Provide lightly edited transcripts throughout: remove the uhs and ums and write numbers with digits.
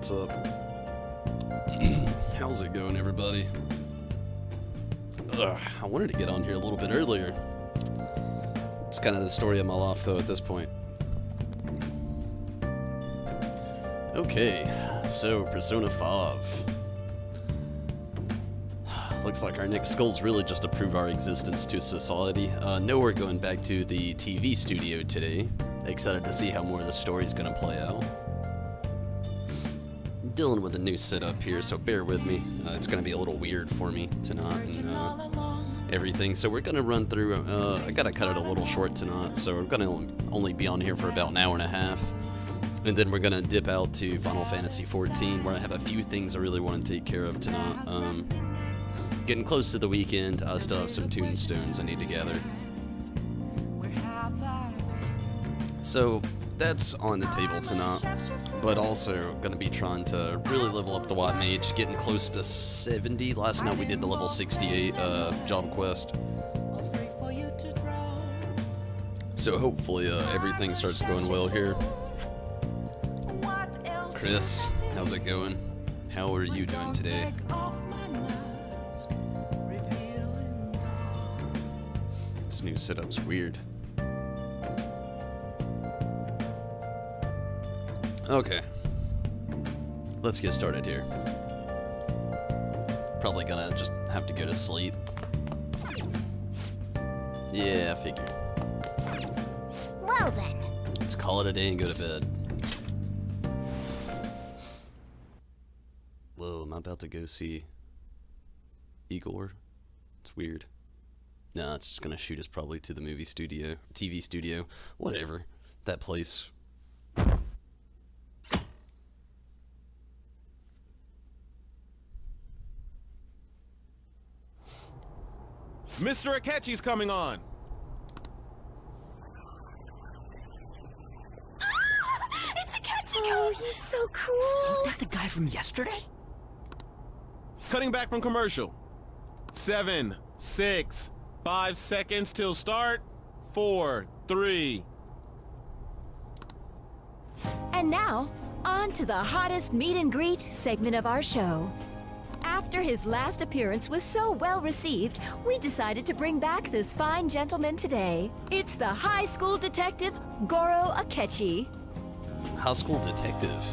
What's up? How's it going, everybody? I wanted to get on here a little bit earlier. It's kind of the story of my life, though, at this point. Okay, so Persona 5. Looks like our next goal is really just to prove our existence to society. No, we're going back to the TV studio today. Excited to see how more of the story's gonna play out. I'm dealing with a new setup here, so bear with me. It's gonna be a little weird for me tonight and everything. So we're gonna run through. I gotta cut it a little short tonight, so we're gonna only be on here for about an hour and a half. And then we're gonna dip out to Final Fantasy XIV, where I have a few things I really want to take care of tonight. Getting close to the weekend, I still have some tombstones I need to gather. So that's on the table tonight, but also gonna be trying to really level up the White Mage, getting close to 70. Last night we did the level 68 job quest. So hopefully everything starts going well here. Chris, how's it going? How are you doing today? This new setup's weird. Okay. Let's get started here. Probably gonna just have to go to sleep. Yeah, I figured. Well then. Let's call it a day and go to bed. Whoa, am I about to go see Igor? It's weird. Nah, it's just gonna shoot us probably to the movie studio, TV studio, whatever. That place. Mr. Akechi's coming on! It's Akechi! Oh, he's so cool! Ain't that the guy from yesterday? Cutting back from commercial. 7, 6, 5 seconds till start. 4, 3. And now, on to the hottest meet and greet segment of our show. After his last appearance was so well received, we decided to bring back this fine gentleman today. It's the high school detective, Goro Akechi. High school detective.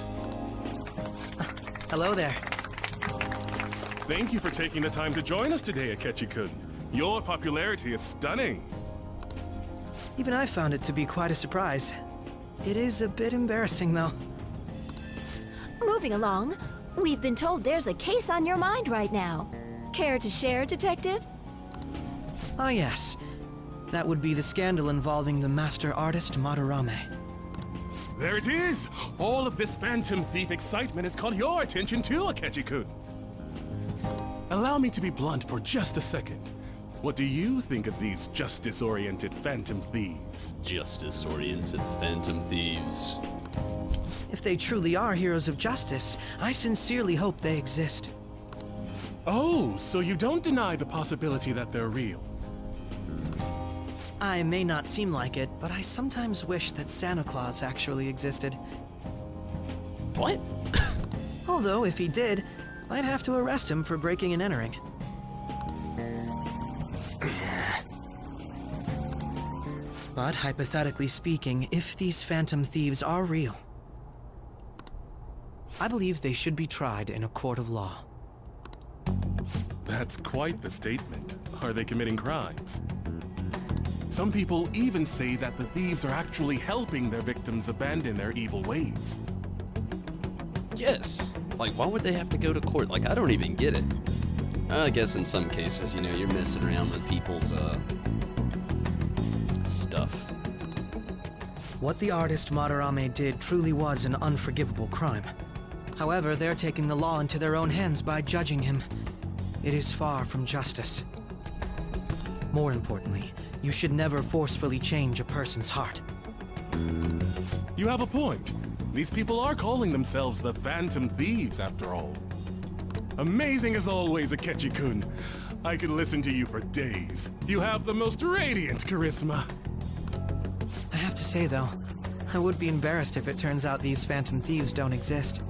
Hello there. Thank you for taking the time to join us today, Akechi-kun. Your popularity is stunning. Even I found it to be quite a surprise. It is a bit embarrassing, though. Moving along, we've been told there's a case on your mind right now. Care to share, Detective? Ah, yes. That would be the scandal involving the master artist Madarame. There it is! All of this Phantom Thief excitement has caught your attention too, Akechi-kun. Allow me to be blunt for just a second. What do you think of these justice-oriented Phantom Thieves? Justice-oriented Phantom Thieves. If they truly are heroes of justice, I sincerely hope they exist. Oh, so you don't deny the possibility that they're real? I may not seem like it, but I sometimes wish that Santa Claus actually existed. What? Although, if he did, I'd have to arrest him for breaking and entering. But hypothetically speaking, if these Phantom Thieves are real, I believe they should be tried in a court of law. That's quite the statement. Are they committing crimes? Some people even say that the thieves are actually helping their victims abandon their evil ways. Yes. Like, why would they have to go to court? Like, I don't even get it. I guess in some cases, you know, you're messing around with people's, stuff. What the artist Madarame did truly was an unforgivable crime. However, they're taking the law into their own hands by judging him. It is far from justice. More importantly, you should never forcefully change a person's heart. You have a point. These people are calling themselves the Phantom Thieves, after all. Amazing as always, Akechi-kun. I could listen to you for days. You have the most radiant charisma. I have to say, though, I would be embarrassed if it turns out these Phantom Thieves don't exist.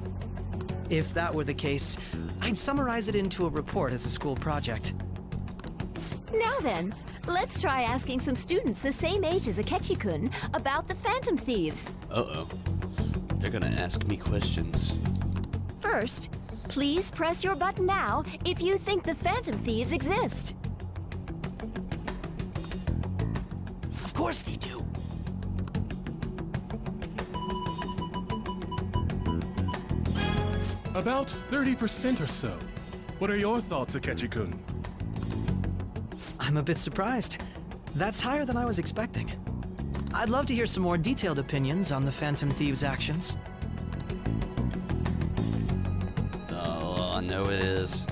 If that were the case, I'd summarize it into a report as a school project. Now then, let's try asking some students the same age as Akechi-kun about the Phantom Thieves. Uh-oh. They're gonna ask me questions. First, please press your button now if you think the Phantom Thieves exist. Of course they do. About 30% or so. What are your thoughts, Akechi-kun? I'm a bit surprised. That's higher than I was expecting. I'd love to hear some more detailed opinions on the Phantom Thieves' actions. Oh, I know it is.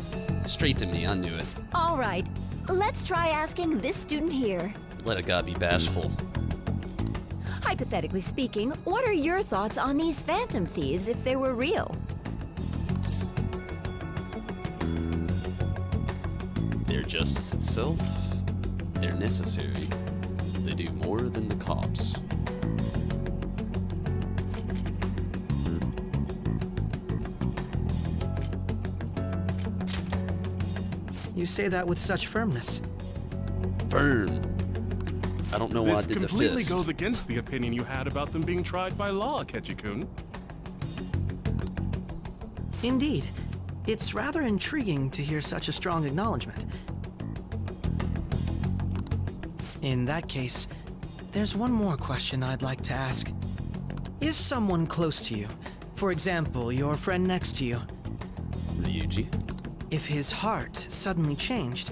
Straight to me, I knew it. All right, let's try asking this student here. Let a guy be bashful. Hypothetically speaking, what are your thoughts on these Phantom Thieves if they were real? They're justice itself. They're necessary. They do more than the cops. You say that with such firmness. Burn. I don't know why I This did the completely fist. goes against the opinion you had about them being tried by law, Akechi-kun. Indeed. It's rather intriguing to hear such a strong acknowledgement. In that case, there's one more question I'd like to ask. If someone close to you, for example, your friend next to you, Ryuji? if his heart suddenly changed,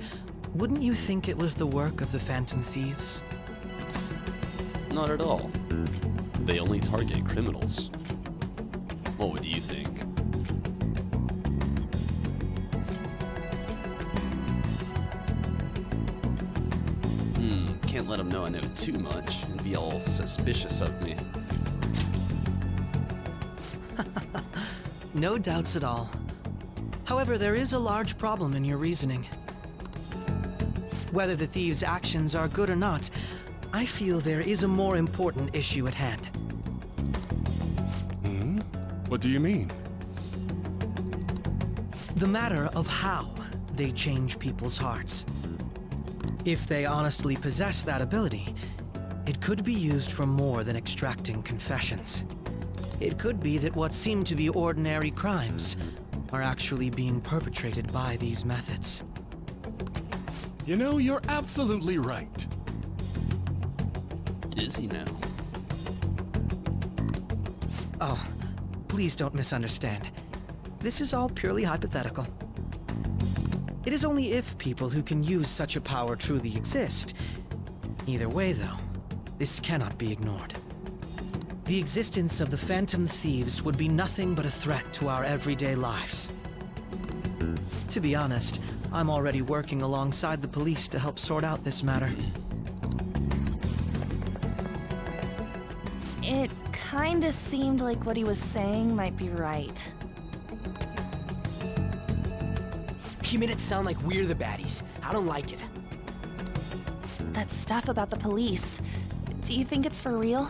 wouldn't you think it was the work of the Phantom Thieves? Not at all. They only target criminals. What would you think? Can't let them know I know too much and be all suspicious of me. No doubts at all. However, there is a large problem in your reasoning. Whether the thieves' actions are good or not, I feel there is a more important issue at hand. What do you mean? The matter of how they change people's hearts. If they honestly possess that ability, it could be used for more than extracting confessions. It could be that what seem to be ordinary crimes are actually being perpetrated by these methods. You know, you're absolutely right. Is he now? Oh, please don't misunderstand. This is all purely hypothetical. It is only if people who can use such a power truly exist. Either way, though, this cannot be ignored. The existence of the Phantom Thieves would be nothing but a threat to our everyday lives. To be honest, I'm already working alongside the police to help sort out this matter. It kinda seemed like what he was saying might be right. He made it sound like we're the baddies. I don't like it. That stuff about the police. Do you think it's for real?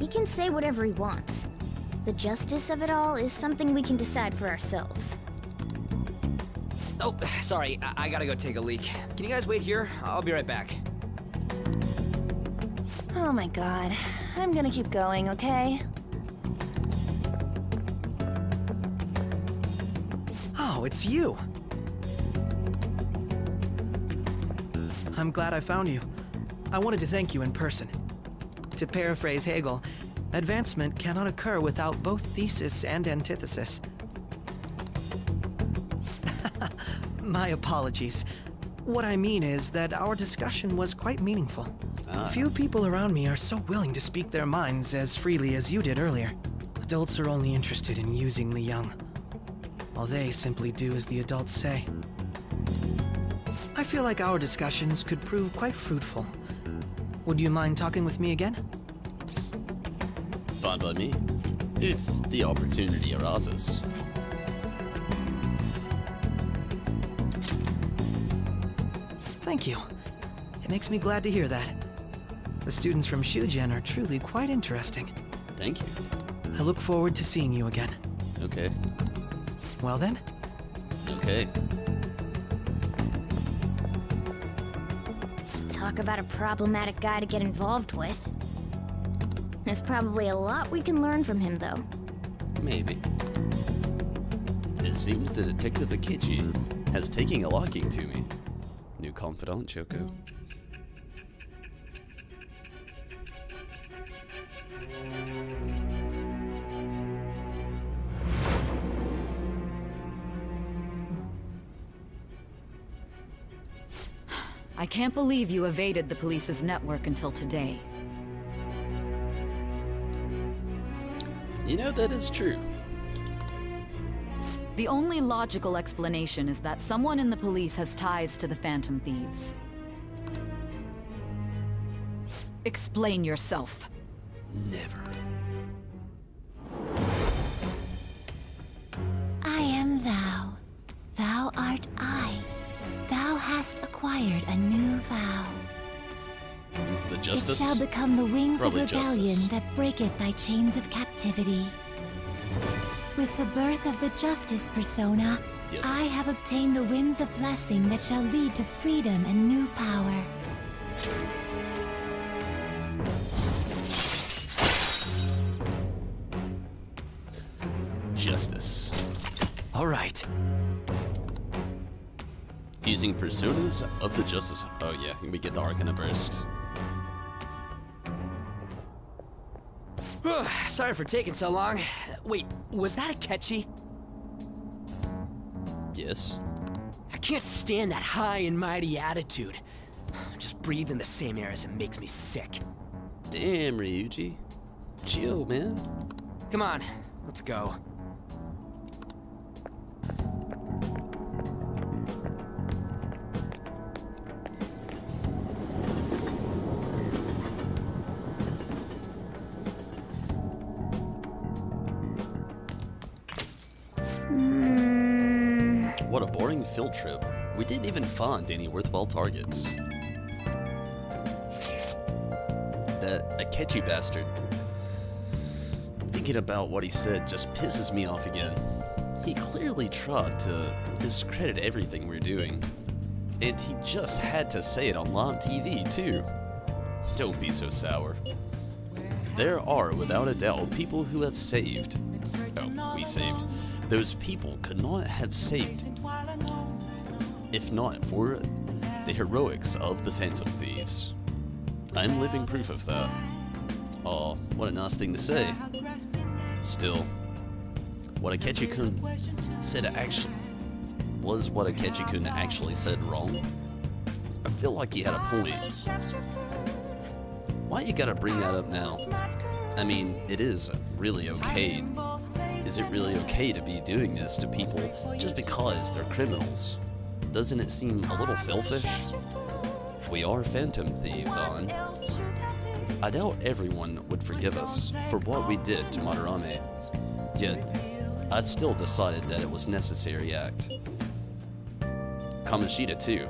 He can say whatever he wants. The justice of it all is something we can decide for ourselves. Oh, sorry. I gotta go take a leak. Can you guys wait here? I'll be right back. Oh my god. I'm gonna keep going, okay? Oh, it's you! I'm glad I found you. I wanted to thank you in person. To paraphrase Hegel, advancement cannot occur without both thesis and antithesis. My apologies. What I mean is that our discussion was quite meaningful. Few people around me are so willing to speak their minds as freely as you did earlier. Adults are only interested in using the young, while they simply do as the adults say. I feel like our discussions could prove quite fruitful. Would you mind talking with me again? Fine by me. If the opportunity arises. Thank you. It makes me glad to hear that. The students from Shugen are truly quite interesting. Thank you. I look forward to seeing you again. Okay. Well then, Okay. Talk about a problematic guy to get involved with. There's probably a lot we can learn from him, though. Maybe. It seems the Detective Akechi has taken a liking to me. New confidant, Choco. I can't believe you evaded the police's network until today. You know, that is true. The only logical explanation is that someone in the police has ties to the Phantom Thieves. Explain yourself. Never. I am thou. Thou art I. Thou hast acquired a new vow. It's the Justice? It shall become the wings Probably of rebellion Justice. that breaketh thy chains of captivity. With the birth of the Justice persona, Yep. I have obtained the winds of blessing that shall lead to freedom and new power. Justice. All right. Fusing personas of the Justice. Oh yeah, we get the Arcana Burst. Sorry for taking so long. Wait, was that Akechi? Yes. I can't stand that high and mighty attitude. Just breathing the same air as it makes me sick. Damn, Ryuji. Chill, man. Come on, let's go. What a boring field trip. We didn't even find any worthwhile targets. That Akechi bastard. Thinking about what he said just pisses me off again. He clearly tried to discredit everything we're doing. And he just had to say it on live TV, too. Don't be so sour. There are, without a doubt, people who have saved. Oh, we saved. Those people could not have saved if not for the heroics of the Phantom Thieves. I'm living proof of that. Oh, what a nice thing to say. Still, what Akechi-kun said actually was what Akechi-kun actually said wrong. I feel like he had a point. Why you gotta bring that up now? I mean, it is really okay. Is it really okay to be doing this to people just because they're criminals? Doesn't it seem a little selfish? We are Phantom Thieves, On. I doubt everyone would forgive us for what we did to Madarame. Yet, I still decided that it was a necessary act. Kamoshida too.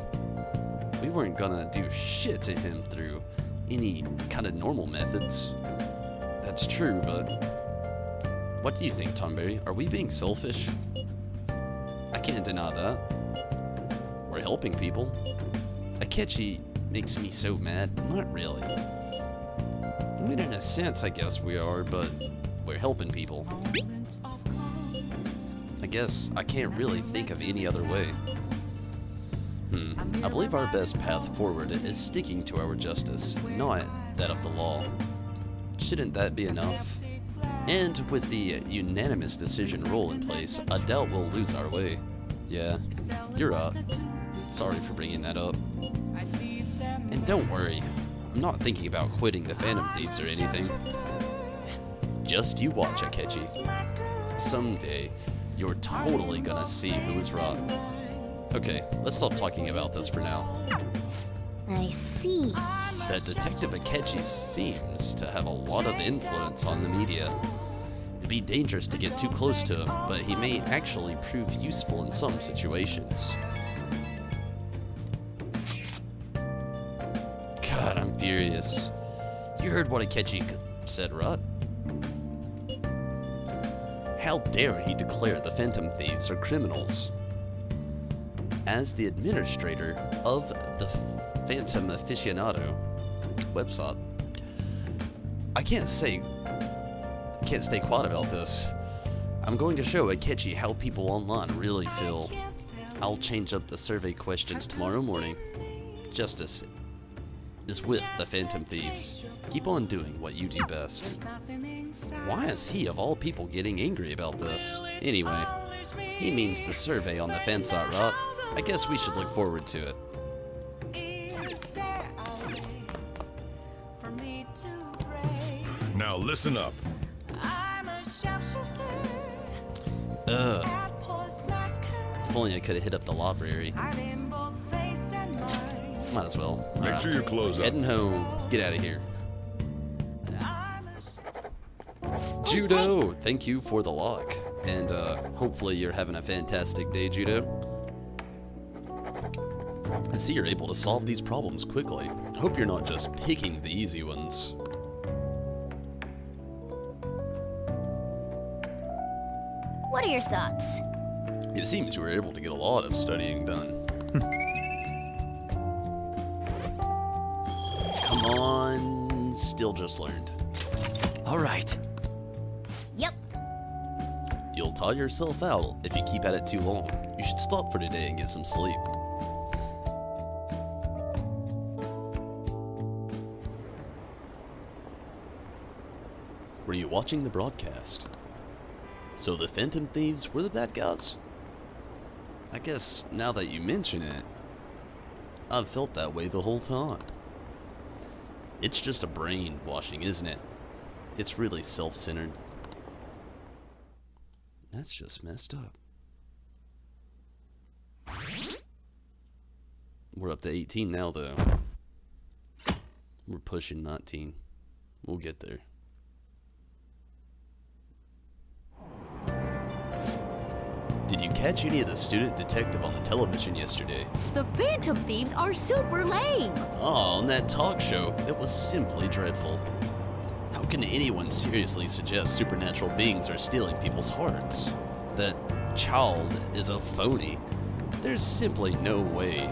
We weren't gonna do shit to him through any kind of normal methods. That's true, but what do you think, Tonberry? Are we being selfish? I can't deny that. We're helping people. Akechi makes me so mad. Not really. I mean, in a sense, I guess we are, but we're helping people. I guess I can't really think of any other way. I believe our best path forward is sticking to our justice, not that of the law. Shouldn't that be enough? And with the unanimous decision rule in place, I doubt we'll lose our way. Yeah, you're right. Sorry for bringing that up. And don't worry, I'm not thinking about quitting the Phantom Thieves or anything. Just you watch, Akechi. Someday, you're totally gonna see who is right. Okay, let's stop talking about this for now. I see. That Detective Akechi seems to have a lot of influence on the media. It'd be dangerous to get too close to him, but he may actually prove useful in some situations. God, I'm furious. You heard what Akechi said, right? How dare he declare the Phantom Thieves are criminals? As the administrator of the Phantom Aficionado website, I can't stay quiet about this. I'm going to show Akechi how people online really feel. I'll change up the survey questions tomorrow morning. Justice is with the Phantom Thieves. Keep on doing what you do best. Why is he, of all people, getting angry about this? Anyway, he means the survey on the fan site, right? I guess we should look forward to it. Now listen up. If only I could have hit up the library. Might as well. Make sure you close up. Heading home. Get out of here. Judo, thank you for the lock. And hopefully you're having a fantastic day, Judo. I see you're able to solve these problems quickly. I hope you're not just picking the easy ones. What are your thoughts? It seems you were able to get a lot of studying done. Come on, still just learned. All right. Yep. You'll tire yourself out if you keep at it too long. You should stop for today and get some sleep. Were you watching the broadcast? So the Phantom Thieves were the bad guys? I guess now that you mention it, I've felt that way the whole time. It's just a brainwashing, isn't it? It's really self-centered. That's just messed up. We're up to 18 now, though. We're pushing 19. We'll get there. Did you catch any of the student detective on the television yesterday? The Phantom Thieves are super lame! Oh, on that talk show, it was simply dreadful. How can anyone seriously suggest supernatural beings are stealing people's hearts? That child is a phony. There's simply no way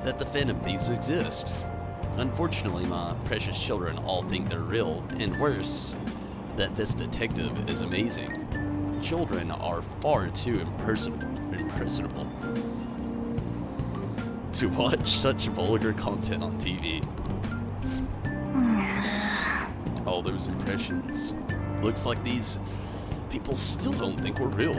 that the Phantom Thieves exist. Unfortunately, my precious children all think they're real, and worse, that this detective is amazing. Children are far too impersonable to watch such vulgar content on TV. All those impressions. Looks like these people still don't think we're real.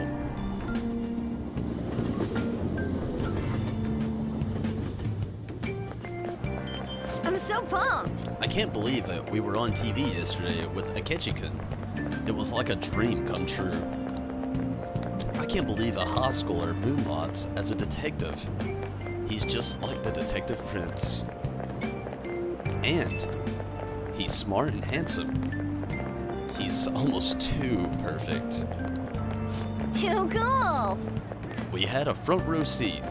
I'm so pumped! I can't believe that we were on TV yesterday with Akechi-kun. It was like a dream come true. I can't believe a high schooler moonlights as a detective. He's just like the Detective Prince. And he's smart and handsome. He's almost too perfect. Too cool! We had a front row seat.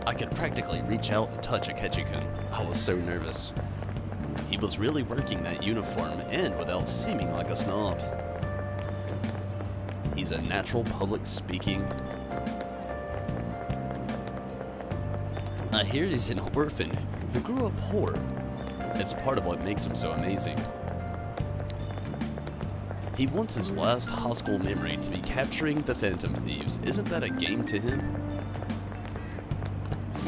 I could practically reach out and touch Akechi-kun. I was so nervous. He was really working that uniform and without seeming like a snob. He's a natural public speaking. I hear he's an orphan who grew up poor. It's part of what makes him so amazing. He wants his last high school memory to be capturing the Phantom Thieves. Isn't that a game to him?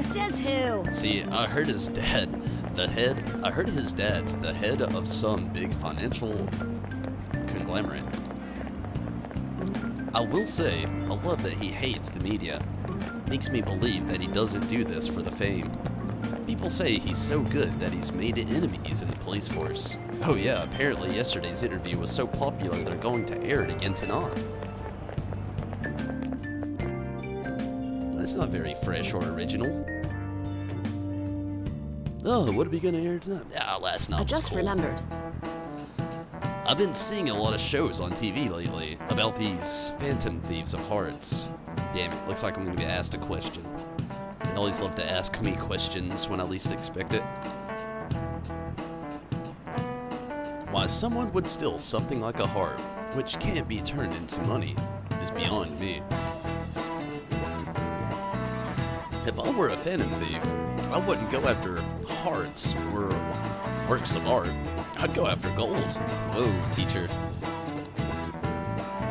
Says who? See, I heard his dad's the head of some big financial conglomerate. I will say, I love that he hates the media. Makes me believe that he doesn't do this for the fame. People say he's so good that he's made enemies in the police force. Oh yeah, apparently yesterday's interview was so popular they're going to air it again tonight. That's not very fresh or original. Oh, what are we gonna air tonight? Ah, last night was I just cool. remembered. I've been seeing a lot of shows on TV lately about these Phantom Thieves of Hearts. Damn it, looks like I'm gonna be asked a question. They always love to ask me questions when I least expect it. Why someone would steal something like a heart, which can't be turned into money. is beyond me. If I were a Phantom Thief, I wouldn't go after hearts or works of art. I'd go after gold. Whoa, teacher.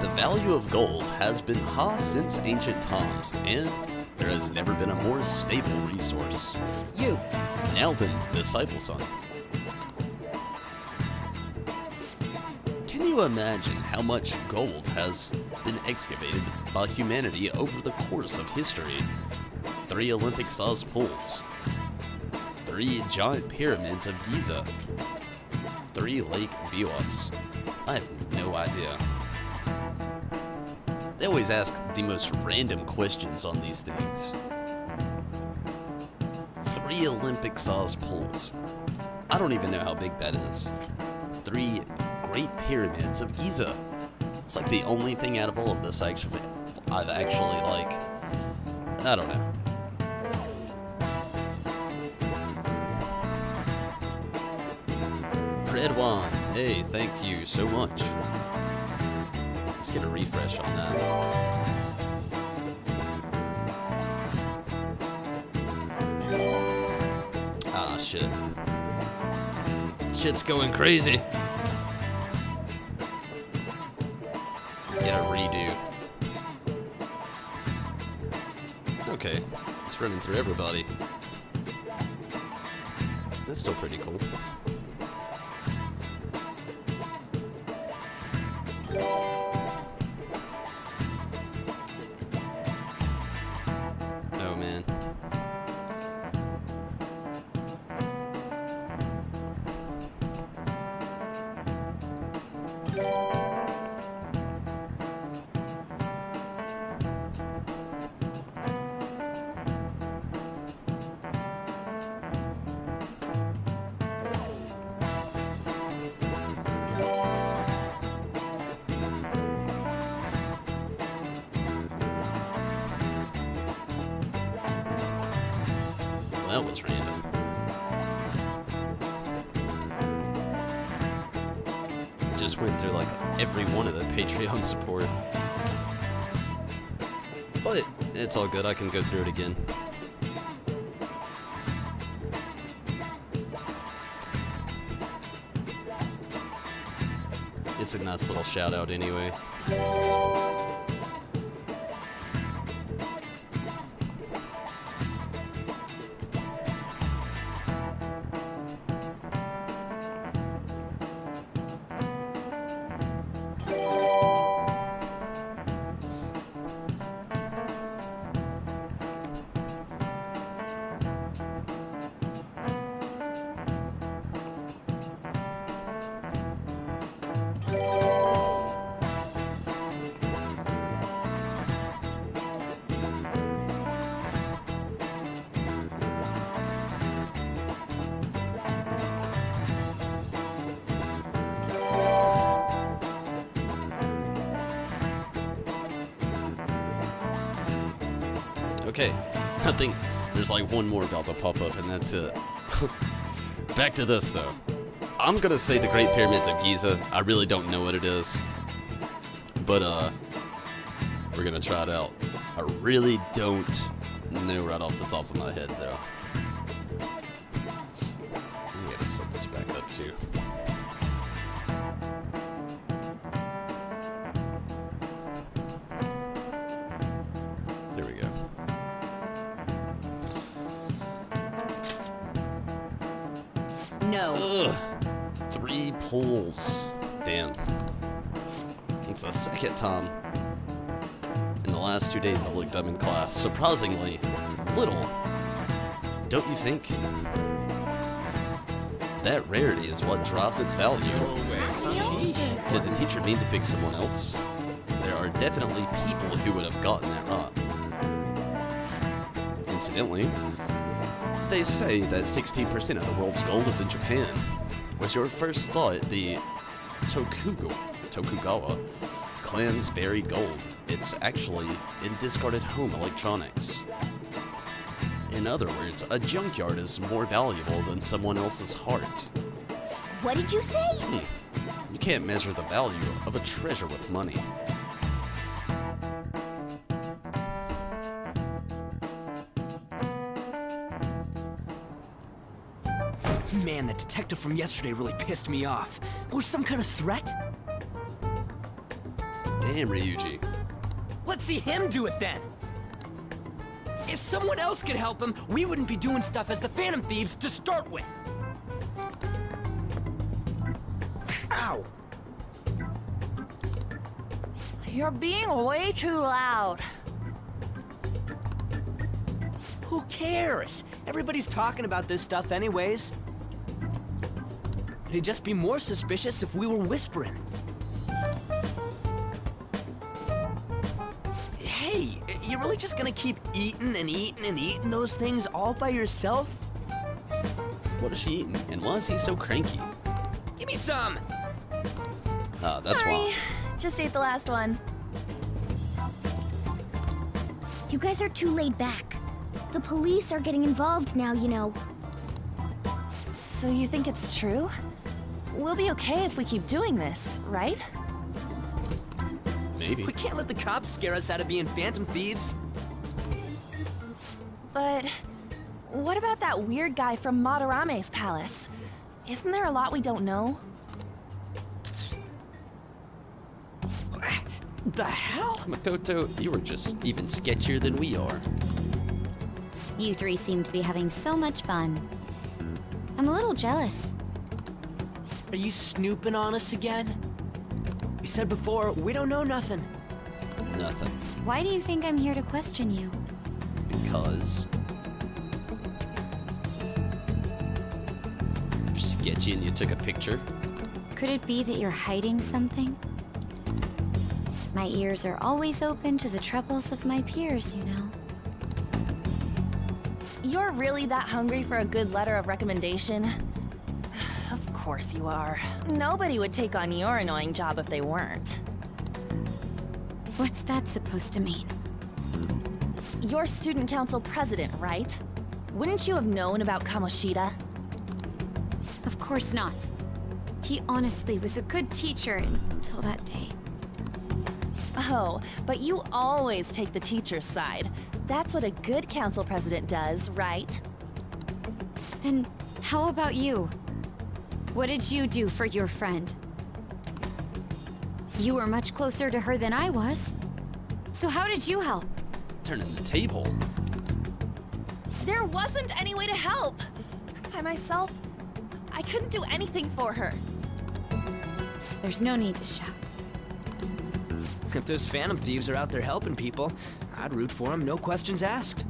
The value of gold has been high since ancient times, and there has never been a more stable resource. You! Now then, disciple son. Can you imagine how much gold has been excavated by humanity over the course of history? 3 Olympic-sized pools, 3 giant pyramids of Giza, 3 Lake Bios. I have no idea. They always ask the most random questions on these things. 3 Olympic-sized pools. I don't even know how big that is. 3 Great Pyramids of Giza. It's like the only thing out of all of this I've actually, like, I don't know. Red wine. Hey, thank you so much. Let's get a refresh on that. Ah, shit. Shit's going crazy. Get a redo. Okay, it's running through everybody. That's still pretty cool. Oh man. That was random. Just went through like every one of the Patreon support. But it's all good, I can go through it again. It's a nice little shout out anyway. Okay, I think there's like one more about to pop up and that's it. Back to this though. I'm gonna say the Great Pyramids of Giza. I really don't know what it is. But we're gonna try it out. I really don't know right off the top of my head though. I gotta set this back up too. There we go. No. Ugh. 3 pulls. Damn. It's the second time in the last 2 days I've looked up in class. Surprisingly little. Don't you think? That rarity is what drives its value. Did the teacher mean to pick someone else? There are definitely people who would have gotten that right. Incidentally, they say that 16% of the world's gold is in Japan. Was your first thought the Tokugawa clan's buried gold? It's actually in discarded home electronics. In other words, a junkyard is more valuable than someone else's heart. What did you say? You can't measure the value of a treasure with money. detective from yesterday really pissed me off. Was some kind of threat? Damn, Ryuji. Let's see him do it then! If someone else could help him, we wouldn't be doing stuff as the Phantom Thieves to start with! Ow! You're being way too loud. Who cares? Everybody's talking about this stuff anyways. It'd just be more suspicious if we were whispering. Hey, you're really just gonna keep eating and eating and eating those things all by yourself? What is she eating? And why is he so cranky? Give me some! That's Sorry, why. just ate the last one. You guys are too laid back. The police are getting involved now, you know. So you think it's true? We'll be okay if we keep doing this, right? Maybe. We can't let the cops scare us out of being Phantom Thieves. But what about that weird guy from Madarame's palace? Isn't there a lot we don't know? The hell? Makoto, you are just even sketchier than we are. You three seem to be having so much fun. I'm a little jealous. Are you snooping on us again? You said before, we don't know nothing. Nothing. Why do you think I'm here to question you? Because you're sketchy and you took a picture. Could it be that you're hiding something? My ears are always open to the troubles of my peers, you know. You're really that hungry for a good letter of recommendation? Of course you are. Nobody would take on your annoying job if they weren't. What's that supposed to mean? You're student council president, right? Wouldn't you have known about Kamoshida? Of course not. He honestly was a good teacher until that day. Oh, but you always take the teacher's side. That's what a good council president does, right? Then how about you? What did you do for your friend? You were much closer to her than I was. So how did you help? Turning the table. There wasn't any way to help. By myself, I couldn't do anything for her. There's no need to shout. If those Phantom Thieves are out there helping people, I'd root for them, no questions asked.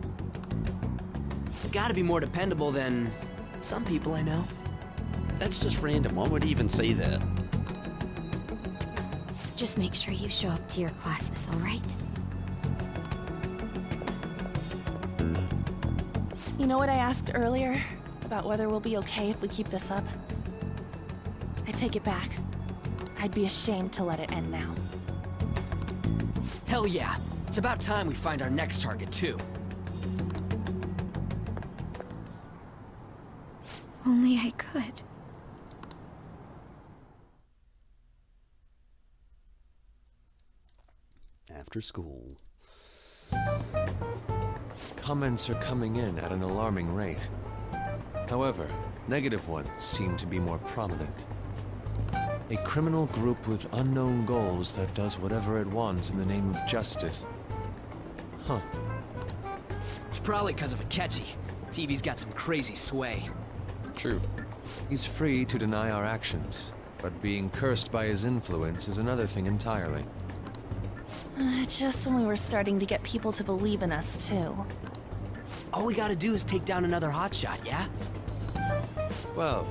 They've gotta be more dependable than some people I know. That's just random. Why would he even say that? Just make sure you show up to your classes, all right? You know what I asked earlier? About whether we'll be okay if we keep this up? I take it back. I'd be ashamed to let it end now. Hell yeah. It's about time we find our next target, too. Only I could. After school. Comments are coming in at an alarming rate. However, negative ones seem to be more prominent. A criminal group with unknown goals that does whatever it wants in the name of justice. Huh. It's probably because of Akechi. TV's got some crazy sway. True. He's free to deny our actions, but being cursed by his influence is another thing entirely. Just when we were starting to get people to believe in us, too. All we gotta do is take down another hotshot, yeah? Well,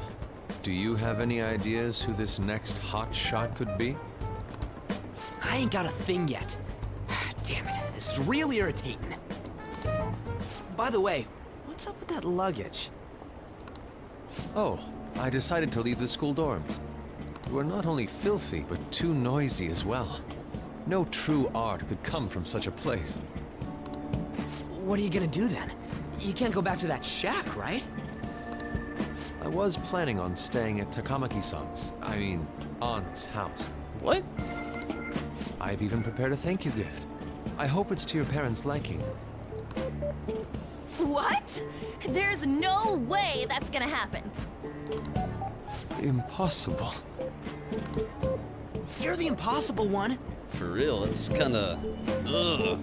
do you have any ideas who this next hot shot could be? I ain't got a thing yet. Damn it, this is real irritating. By the way, what's up with that luggage? Oh, I decided to leave the school dorms. You are not only filthy, but too noisy as well. No true art could come from such a place. What are you gonna do then? You can't go back to that shack, right? I was planning on staying at Takamaki-san's, aunt's house. What? I've even prepared a thank you gift. I hope it's to your parents' liking. What? There's no way that's gonna happen. impossible. You're the impossible one. For real, it's kinda... ugh.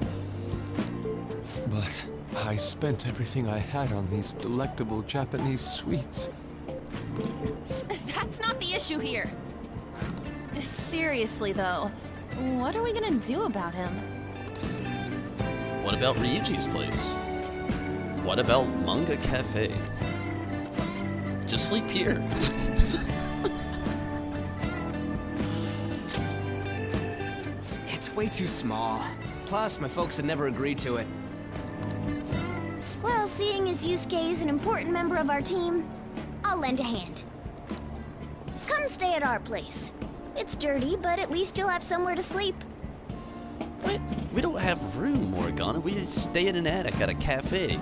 But I spent everything I had on these delectable Japanese sweets. That's not the issue here. Seriously, though, what are we gonna do about him? What about Ryuji's place? What about Manga Cafe? Just sleep here. It's way too small. Plus, my folks had never agreed to it. Well, seeing as Yusuke is an important member of our team, I'll lend a hand. Come stay at our place. It's dirty, but at least you'll have somewhere to sleep. What? We don't have room, Morgana. We just stay in an attic at a cafe.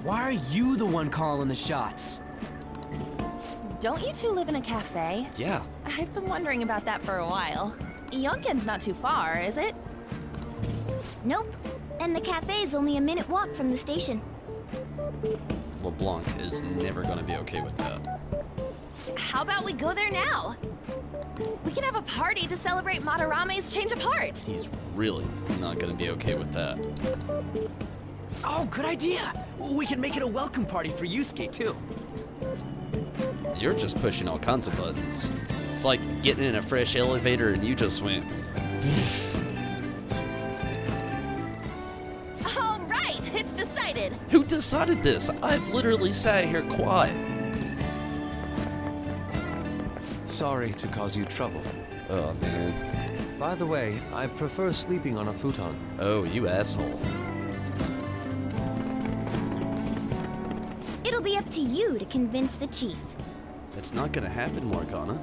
Why are you the one calling the shots? Don't you two live in a cafe? Yeah. I've been wondering about that for a while. Yonken's not too far, is it? Nope. And the cafe's only a minute walk from the station. LeBlanc is never gonna be okay with that. How about we go there now? We can have a party to celebrate Madarame's change of heart. He's really not gonna be okay with that. Oh, good idea. We can make it a welcome party for Yusuke, too. You're just pushing all kinds of buttons. It's like getting in a fresh elevator and you just went... All right, it's decided. Who decided this? I've literally sat here quiet. Sorry to cause you trouble. Oh, man. By the way, I prefer sleeping on a futon. Oh, you asshole. It'll be up to you to convince the chief. That's not gonna happen, Morgana.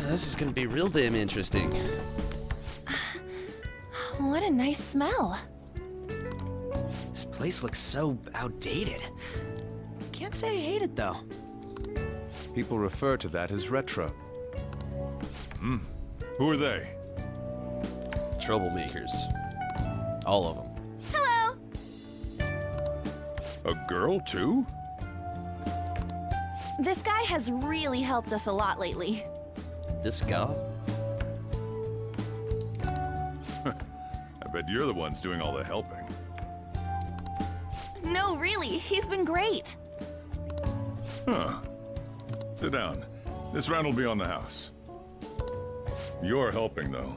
This is gonna be real damn interesting. What a nice smell. This place looks so outdated. Can't say I hate it, though. People refer to that as retro. Who are they? Troublemakers. All of them. Hello. A girl, too? This guy has really helped us a lot lately. This guy? I bet you're the ones doing all the helping. No, really, he's been great. Huh. Sit down. This round will be on the house. You're helping, though.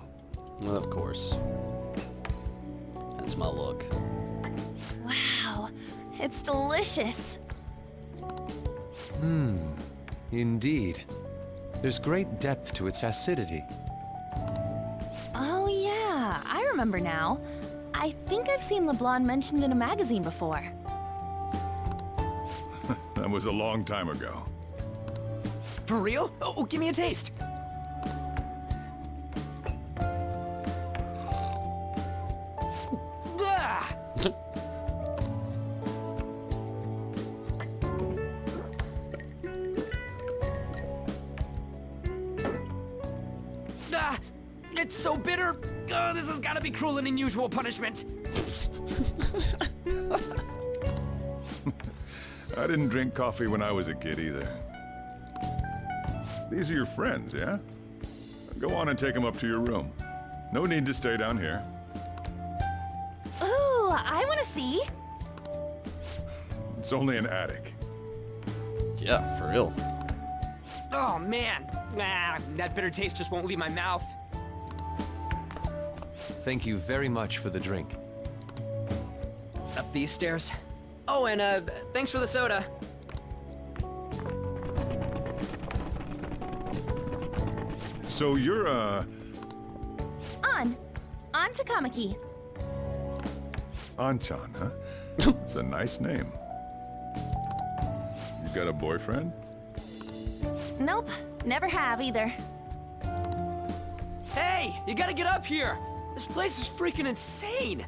Well, of course. That's my look. Wow, it's delicious. Indeed. There's great depth to its acidity. Oh yeah, I remember now. I think I've seen LeBlanc mentioned in a magazine before. That was a long time ago. For real? Oh, give me a taste. It's so bitter. This has got to be cruel and unusual punishment. I didn't drink coffee when I was a kid either. These are your friends, yeah? Go on and take them up to your room. No need to stay down here. Ooh, I want to see. It's only an attic. Yeah, for real. Oh, man. That bitter taste just won't leave my mouth. Thank you very much for the drink. Up these stairs. Oh, and thanks for the soda. So you're, On Takamaki. Anchan, huh? It's a nice name. You got a boyfriend? Nope, never have either. Hey, you gotta get up here. This place is freaking insane.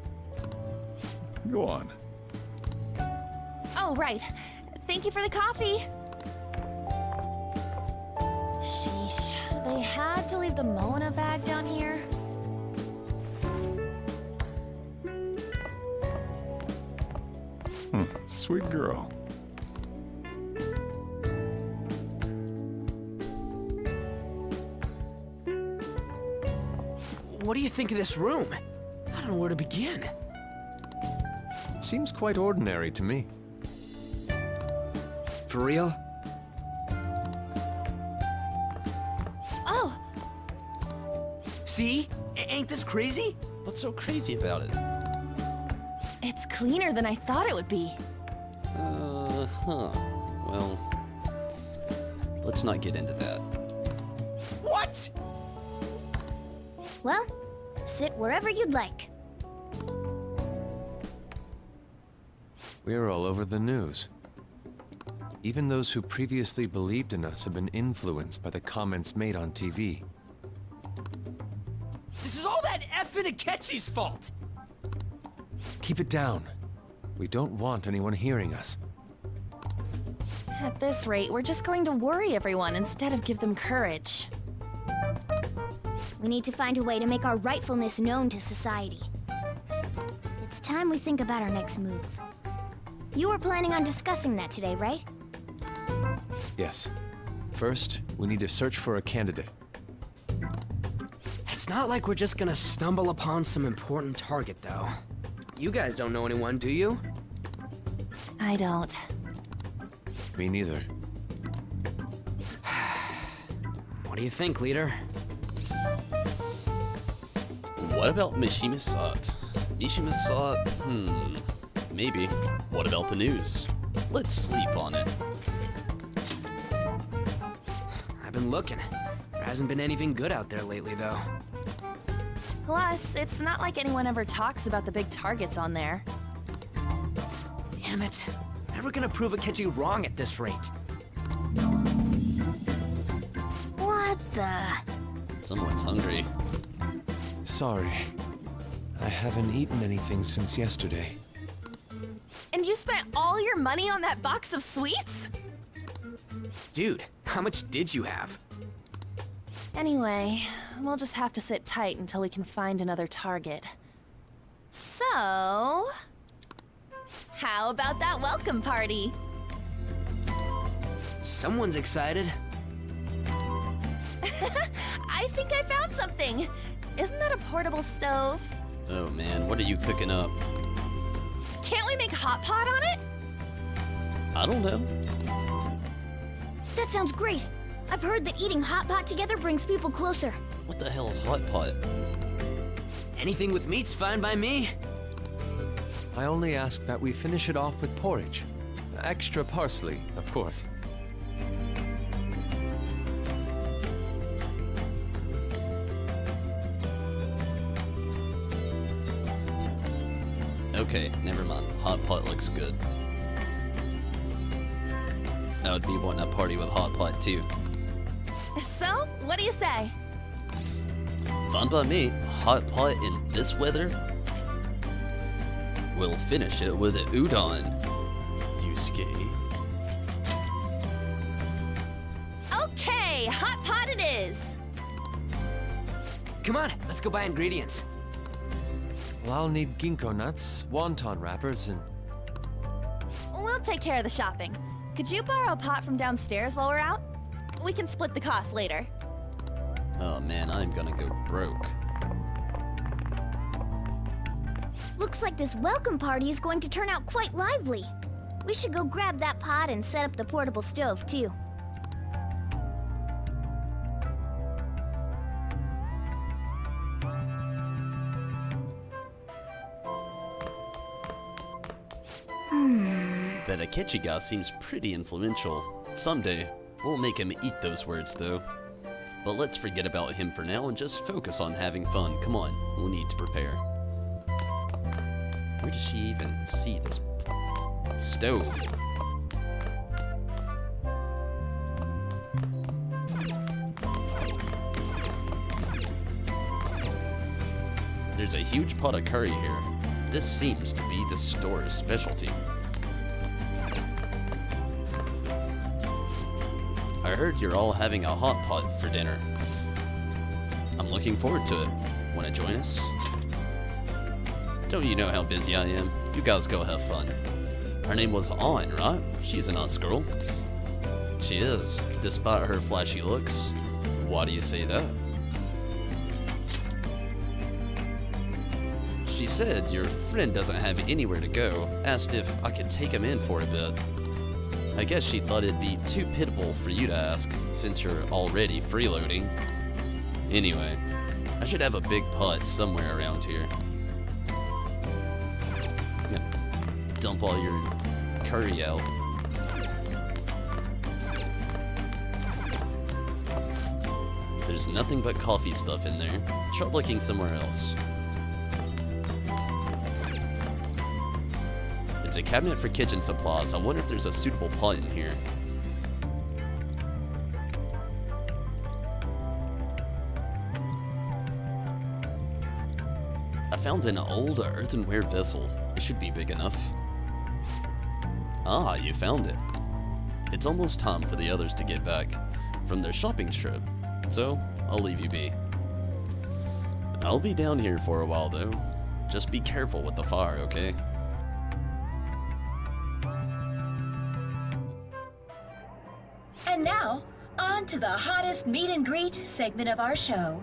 Go on. Oh, right. Thank you for the coffee. Sheesh. They had to leave the Mona bag down here. Sweet girl. What do you think of this room? I don't know where to begin. It seems quite ordinary to me. For real? Oh! See? Ain't this crazy? What's so crazy about it? It's cleaner than I thought it would be. Well, let's not get into that. What? Well, sit wherever you'd like. We're all over the news. Even those who previously believed in us have been influenced by the comments made on TV. This is all that effing Akechi's fault! Keep it down. We don't want anyone hearing us. At this rate, we're just going to worry everyone instead of give them courage. We need to find a way to make our rightfulness known to society. It's time we think about our next move. You were planning on discussing that today, right? Yes. First, we need to search for a candidate. It's not like we're just gonna stumble upon some important target, though. You guys don't know anyone, do you? I don't. Me neither. What do you think, leader? What about Mishima Sat? Mishima Sat? Maybe. What about the news? Let's sleep on it. I've been looking. There hasn't been anything good out there lately, though. Plus, it's not like anyone ever talks about the big targets on there. Damn it. Never gonna prove Akechi wrong at this rate. What the? Someone's hungry. Sorry. I haven't eaten anything since yesterday. And you spent all your money on that box of sweets? Dude, how much did you have? Anyway, we'll just have to sit tight until we can find another target. So... how about that welcome party? Someone's excited. I think I found something! Isn't that a portable stove? Oh man, what are you cooking up? Can't we make hot pot on it? I don't know. That sounds great. I've heard that eating hot pot together brings people closer. What the hell is hot pot? Anything with meat's fine by me. I only ask that we finish it off with porridge. Extra parsley, of course. Okay, never mind. Hot pot looks good. I would be wanting a party with hot pot too. So, what do you say? Fine by me. Hot pot in this weather? We'll finish it with udon. Yusuke. Okay, hot pot it is! Come on, let's go buy ingredients. Well, I'll need ginkgo nuts, wonton wrappers, and... We'll take care of the shopping. Could you borrow a pot from downstairs while we're out? We can split the cost later. Oh man, I'm gonna go broke. Looks like this welcome party is going to turn out quite lively. We should go grab that pot and set up the portable stove, too. That Akechi guy seems pretty influential. Someday, we'll make him eat those words though. But let's forget about him for now and just focus on having fun. Come on, we need to prepare. Where does she even see this stove? There's a huge pot of curry here. This seems to be the store's specialty. I heard you're all having a hot pot for dinner. I'm looking forward to it. Want to join us? Don't you know how busy I am? You guys go have fun. Her name was Ann, right? She's a nice girl. She is, despite her flashy looks. Why do you say that? She said your friend doesn't have anywhere to go, asked if I could take him in for a bit. I guess she thought it'd be too pitiable for you to ask, since you're already freeloading. Anyway, I should have a big putt somewhere around here. Dump all your curry out. There's nothing but coffee stuff in there. Try looking somewhere else. It's a cabinet for kitchen supplies. I wonder if there's a suitable pot in here. I found an old earthenware vessel. It should be big enough. Ah, you found it. It's almost time for the others to get back from their shopping trip, so I'll leave you be. I'll be down here for a while though. Just be careful with the fire, okay? And now, on to the hottest meet and greet segment of our show.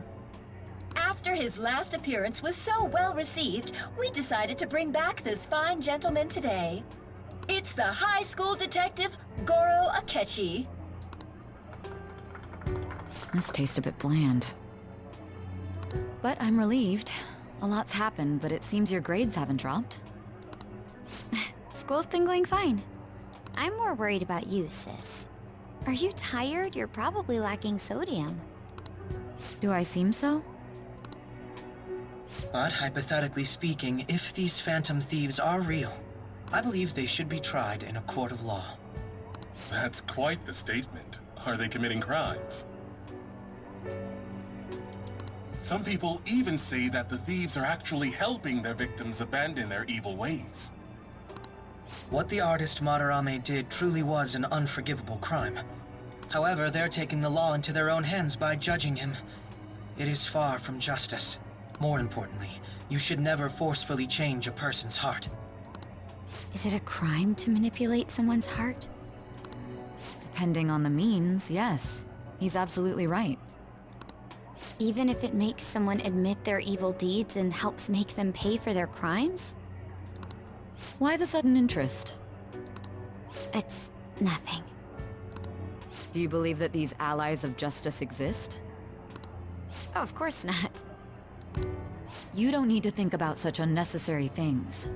After his last appearance was so well received, we decided to bring back this fine gentleman today. It's the high school detective, Goro Akechi. This tastes a bit bland. But I'm relieved. A lot's happened, but it seems your grades haven't dropped. School's been going fine. I'm more worried about you, sis. Are you tired? You're probably lacking sodium. Do I seem so? But hypothetically speaking, if these phantom thieves are real, I believe they should be tried in a court of law. That's quite the statement. Are they committing crimes? Some people even say that the thieves are actually helping their victims abandon their evil ways. What the artist Madarame did truly was an unforgivable crime. However, they're taking the law into their own hands by judging him. It is far from justice. More importantly, you should never forcefully change a person's heart. Is it a crime to manipulate someone's heart? Depending on the means, yes. He's absolutely right. Even if it makes someone admit their evil deeds and helps make them pay for their crimes? Why the sudden interest? It's nothing. Do you believe that these allies of justice exist? Oh, of course not. You don't need to think about such unnecessary things.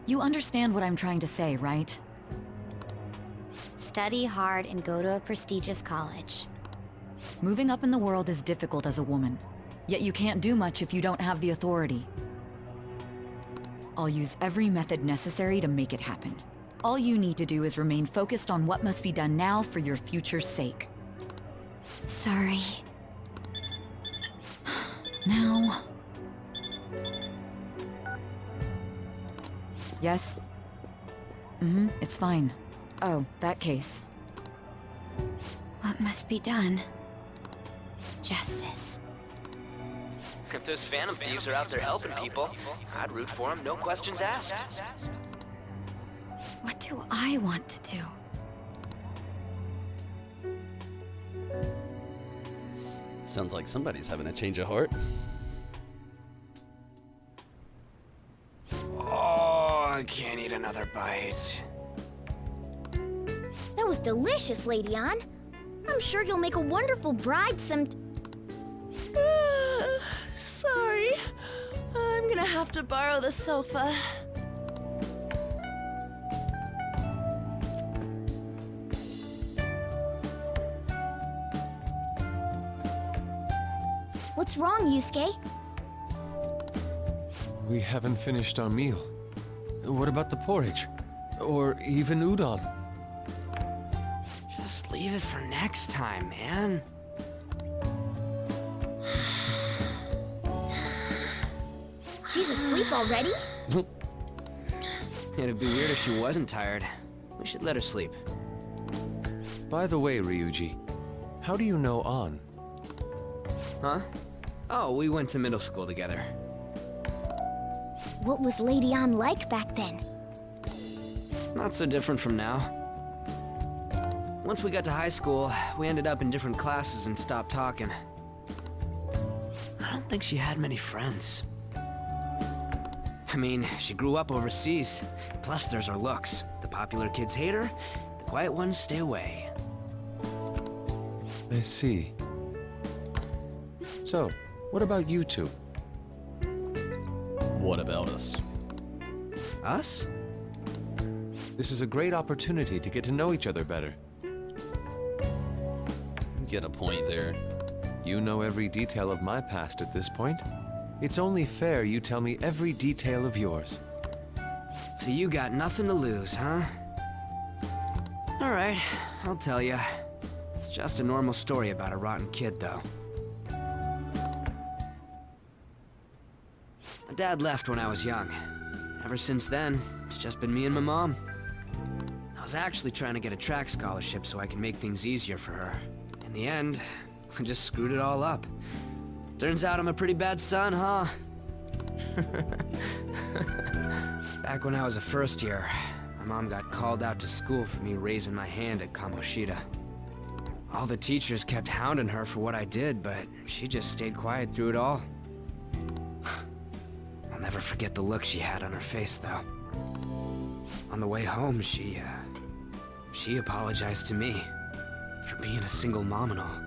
You understand what I'm trying to say, right? Study hard and go to a prestigious college. Moving up in the world is difficult as a woman. Yet you can't do much if you don't have the authority. I'll use every method necessary to make it happen. All you need to do is remain focused on what must be done now for your future's sake. Sorry. Now... Yes? It's fine. Oh, that case. What must be done? Justice. If those phantom thieves are out there helping people, I'd root for them, no questions asked. What do I want to do? Sounds like somebody's having a change of heart. Oh, I can't eat another bite. That was delicious, Lady Ann. I'm sure you'll make a wonderful bride Sorry. I'm gonna have to borrow the sofa. What's wrong, Yusuke? We haven't finished our meal. What about the porridge? Or even udon? Just leave it for next time, man. She's asleep already? It'd be weird if she wasn't tired. We should let her sleep. By the way, Ryuji, how do you know Ann? Huh? Oh, we went to middle school together. What was Lady Ann like back then? Not so different from now. Once we got to high school, we ended up in different classes and stopped talking. I don't think she had many friends. I mean, she grew up overseas. Plus, there's her looks. The popular kids hate her, the quiet ones stay away. I see. So, what about you two? What about us? Us? This is a great opportunity to get to know each other better. Get a point there. You know every detail of my past at this point. It's only fair you tell me every detail of yours. So you got nothing to lose, huh? Alright, I'll tell you. It's just a normal story about a rotten kid, though. My dad left when I was young. Ever since then, it's just been me and my mom. I was actually trying to get a track scholarship so I could make things easier for her. In the end, I just screwed it all up. Turns out I'm a pretty bad son, huh? Back when I was a first year, my mom got called out to school for me raising my hand at Kamoshida. All the teachers kept hounding her for what I did, but she just stayed quiet through it all. I'll never forget the look she had on her face, though. On the way home, she apologized to me for being a single mom and all.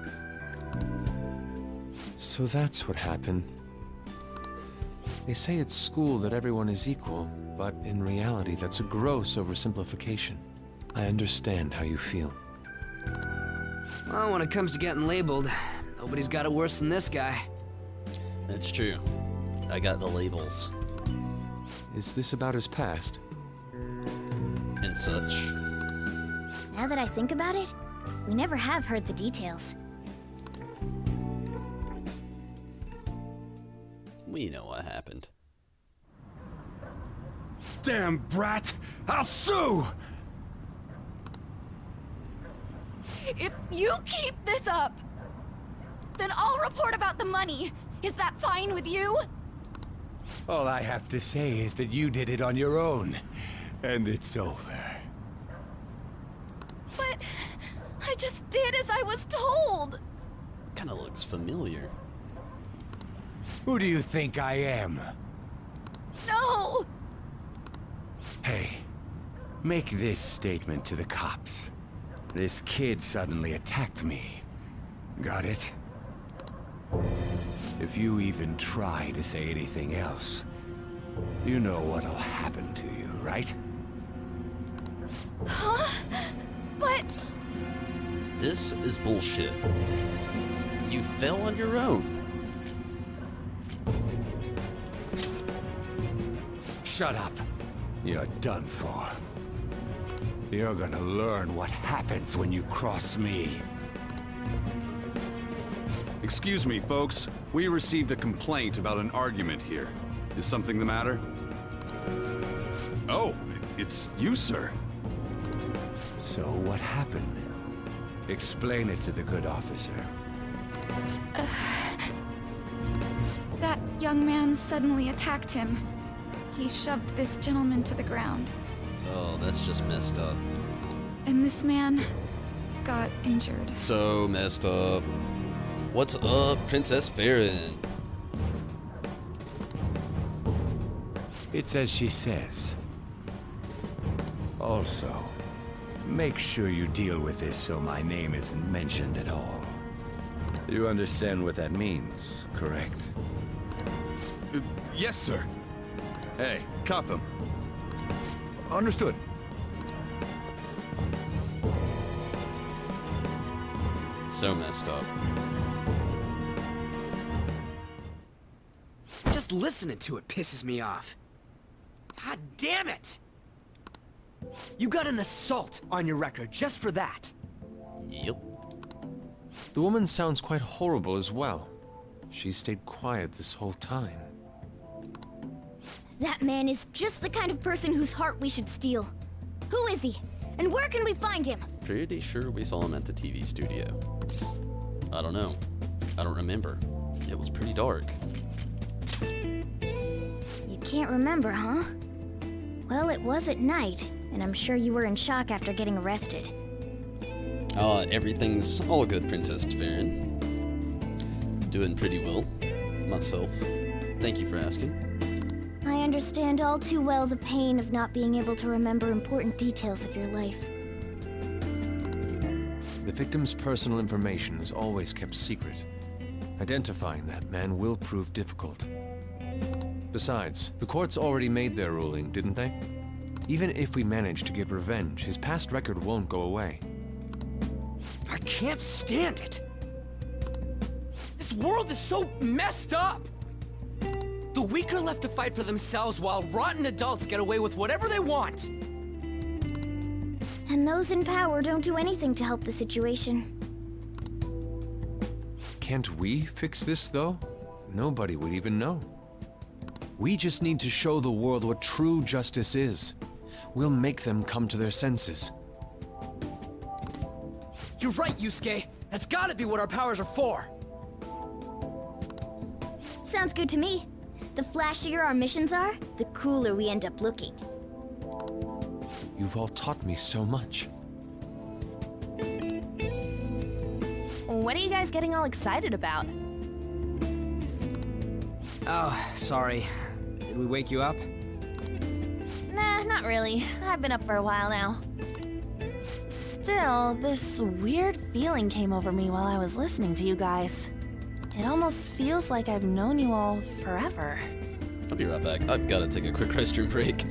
So that's what happened. They say at school that everyone is equal, but in reality that's a gross oversimplification. I understand how you feel. Well, when it comes to getting labeled, nobody's got it worse than this guy. That's true. I got the labels. Is this about his past? And such. Now that I think about it, we never have heard the details. We know what happened. Damn brat! I'll sue! If you keep this up, then I'll report about the money. Is that fine with you? All I have to say is that you did it on your own, and it's over. But I just did as I was told. Kinda looks familiar. Who do you think I am? No! Hey, make this statement to the cops. This kid suddenly attacked me. Got it? If you even try to say anything else, you know what'll happen to you, right? Huh? But... This is bullshit. You fell on your own. Shut up. You're done for. You're gonna learn what happens when you cross me. Excuse me, folks. We received a complaint about an argument here. Is something the matter? Oh, it's you, sir. So what happened? Explain it to the good officer. That young man suddenly attacked him. He shoved this gentleman to the ground. Oh, that's just messed up. And this man got injured. So messed up. What's up, Princess Farron? It's as she says. Also, make sure you deal with this so my name isn't mentioned at all. You understand what that means, correct? Yes, sir. Hey, cuff him. Understood. So messed up. Just listening to it pisses me off. God damn it! You got an assault on your record just for that. Yep. The woman sounds quite horrible as well. She stayed quiet this whole time. That man is just the kind of person whose heart we should steal. Who is he? And where can we find him? Pretty sure we saw him at the TV studio. I don't know. I don't remember. It was pretty dark. You can't remember, huh? Well, it was at night, and I'm sure you were in shock after getting arrested. Everything's all good, Princess Farron. Doing pretty well myself. Thank you for asking. I understand all too well the pain of not being able to remember important details of your life. The victim's personal information is always kept secret. Identifying that man will prove difficult. Besides, the courts already made their ruling, didn't they? Even if we manage to get revenge, his past record won't go away. I can't stand it! This world is so messed up! The weak are left to fight for themselves while rotten adults get away with whatever they want! And those in power don't do anything to help the situation. Can't we fix this, though? Nobody would even know. We just need to show the world what true justice is. We'll make them come to their senses. You're right, Yusuke! That's gotta be what our powers are for! Sounds good to me. The flashier our missions are, the cooler we end up looking. You've all taught me so much. What are you guys getting all excited about? Oh, sorry. Did we wake you up? Nah, not really. I've been up for a while now. Still, this weird feeling came over me while I was listening to you guys. It almost feels like I've known you all forever. I'll be right back. I've got to take a quick restroom break.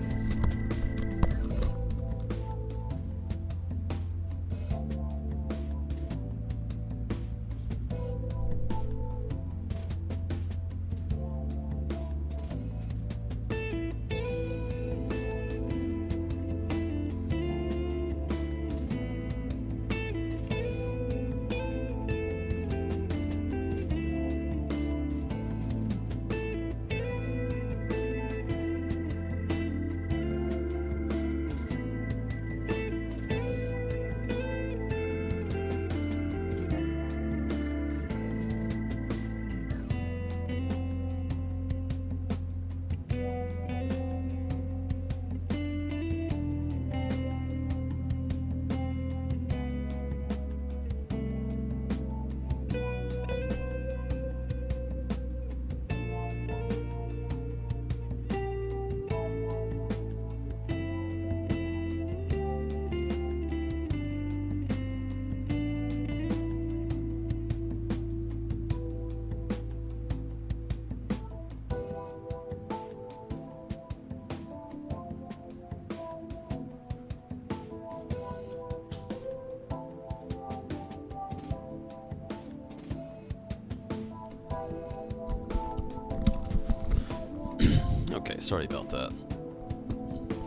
Okay, sorry about that.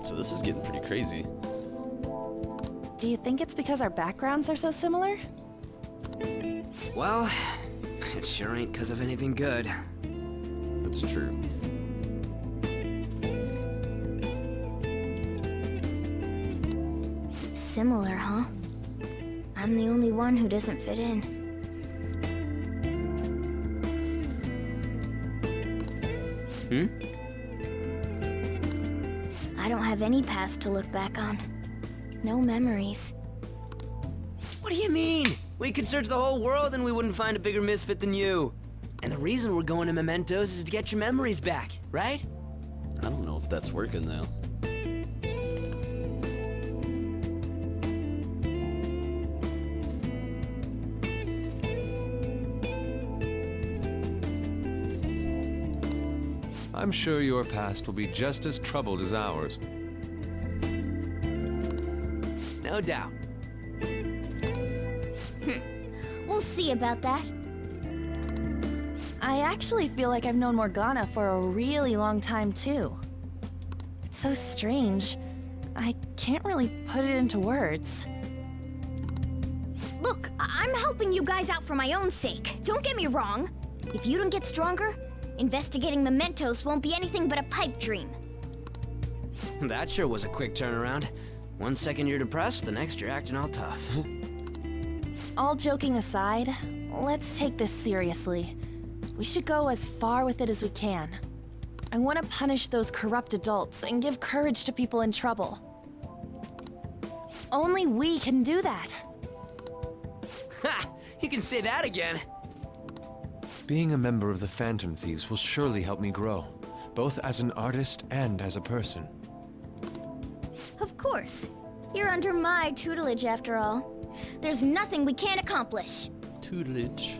So this is getting pretty crazy. Do you think it's because our backgrounds are so similar? Well, it sure ain't because of anything good. That's true. Similar, huh? I'm the only one who doesn't fit in. I don't have any past to look back on. No memories. What do you mean? We could search the whole world and we wouldn't find a bigger misfit than you. And the reason we're going to Mementos is to get your memories back, right? I don't know if that's working though. I'm sure your past will be just as troubled as ours. No doubt. We'll see about that. I actually feel like I've known Morgana for a really long time, too. It's so strange. I can't really put it into words. Look, I'm helping you guys out for my own sake. Don't get me wrong. If you don't get stronger, investigating Mementos won't be anything but a pipe dream. That sure was a quick turnaround. 1 second you're depressed, the next you're acting all tough. All joking aside, let's take this seriously. We should go as far with it as we can. I want to punish those corrupt adults and give courage to people in trouble. Only we can do that. Ha! You can say that again. Being a member of the Phantom Thieves will surely help me grow, both as an artist and as a person. Of course. You're under my tutelage after all. There's nothing we can't accomplish. Tutelage.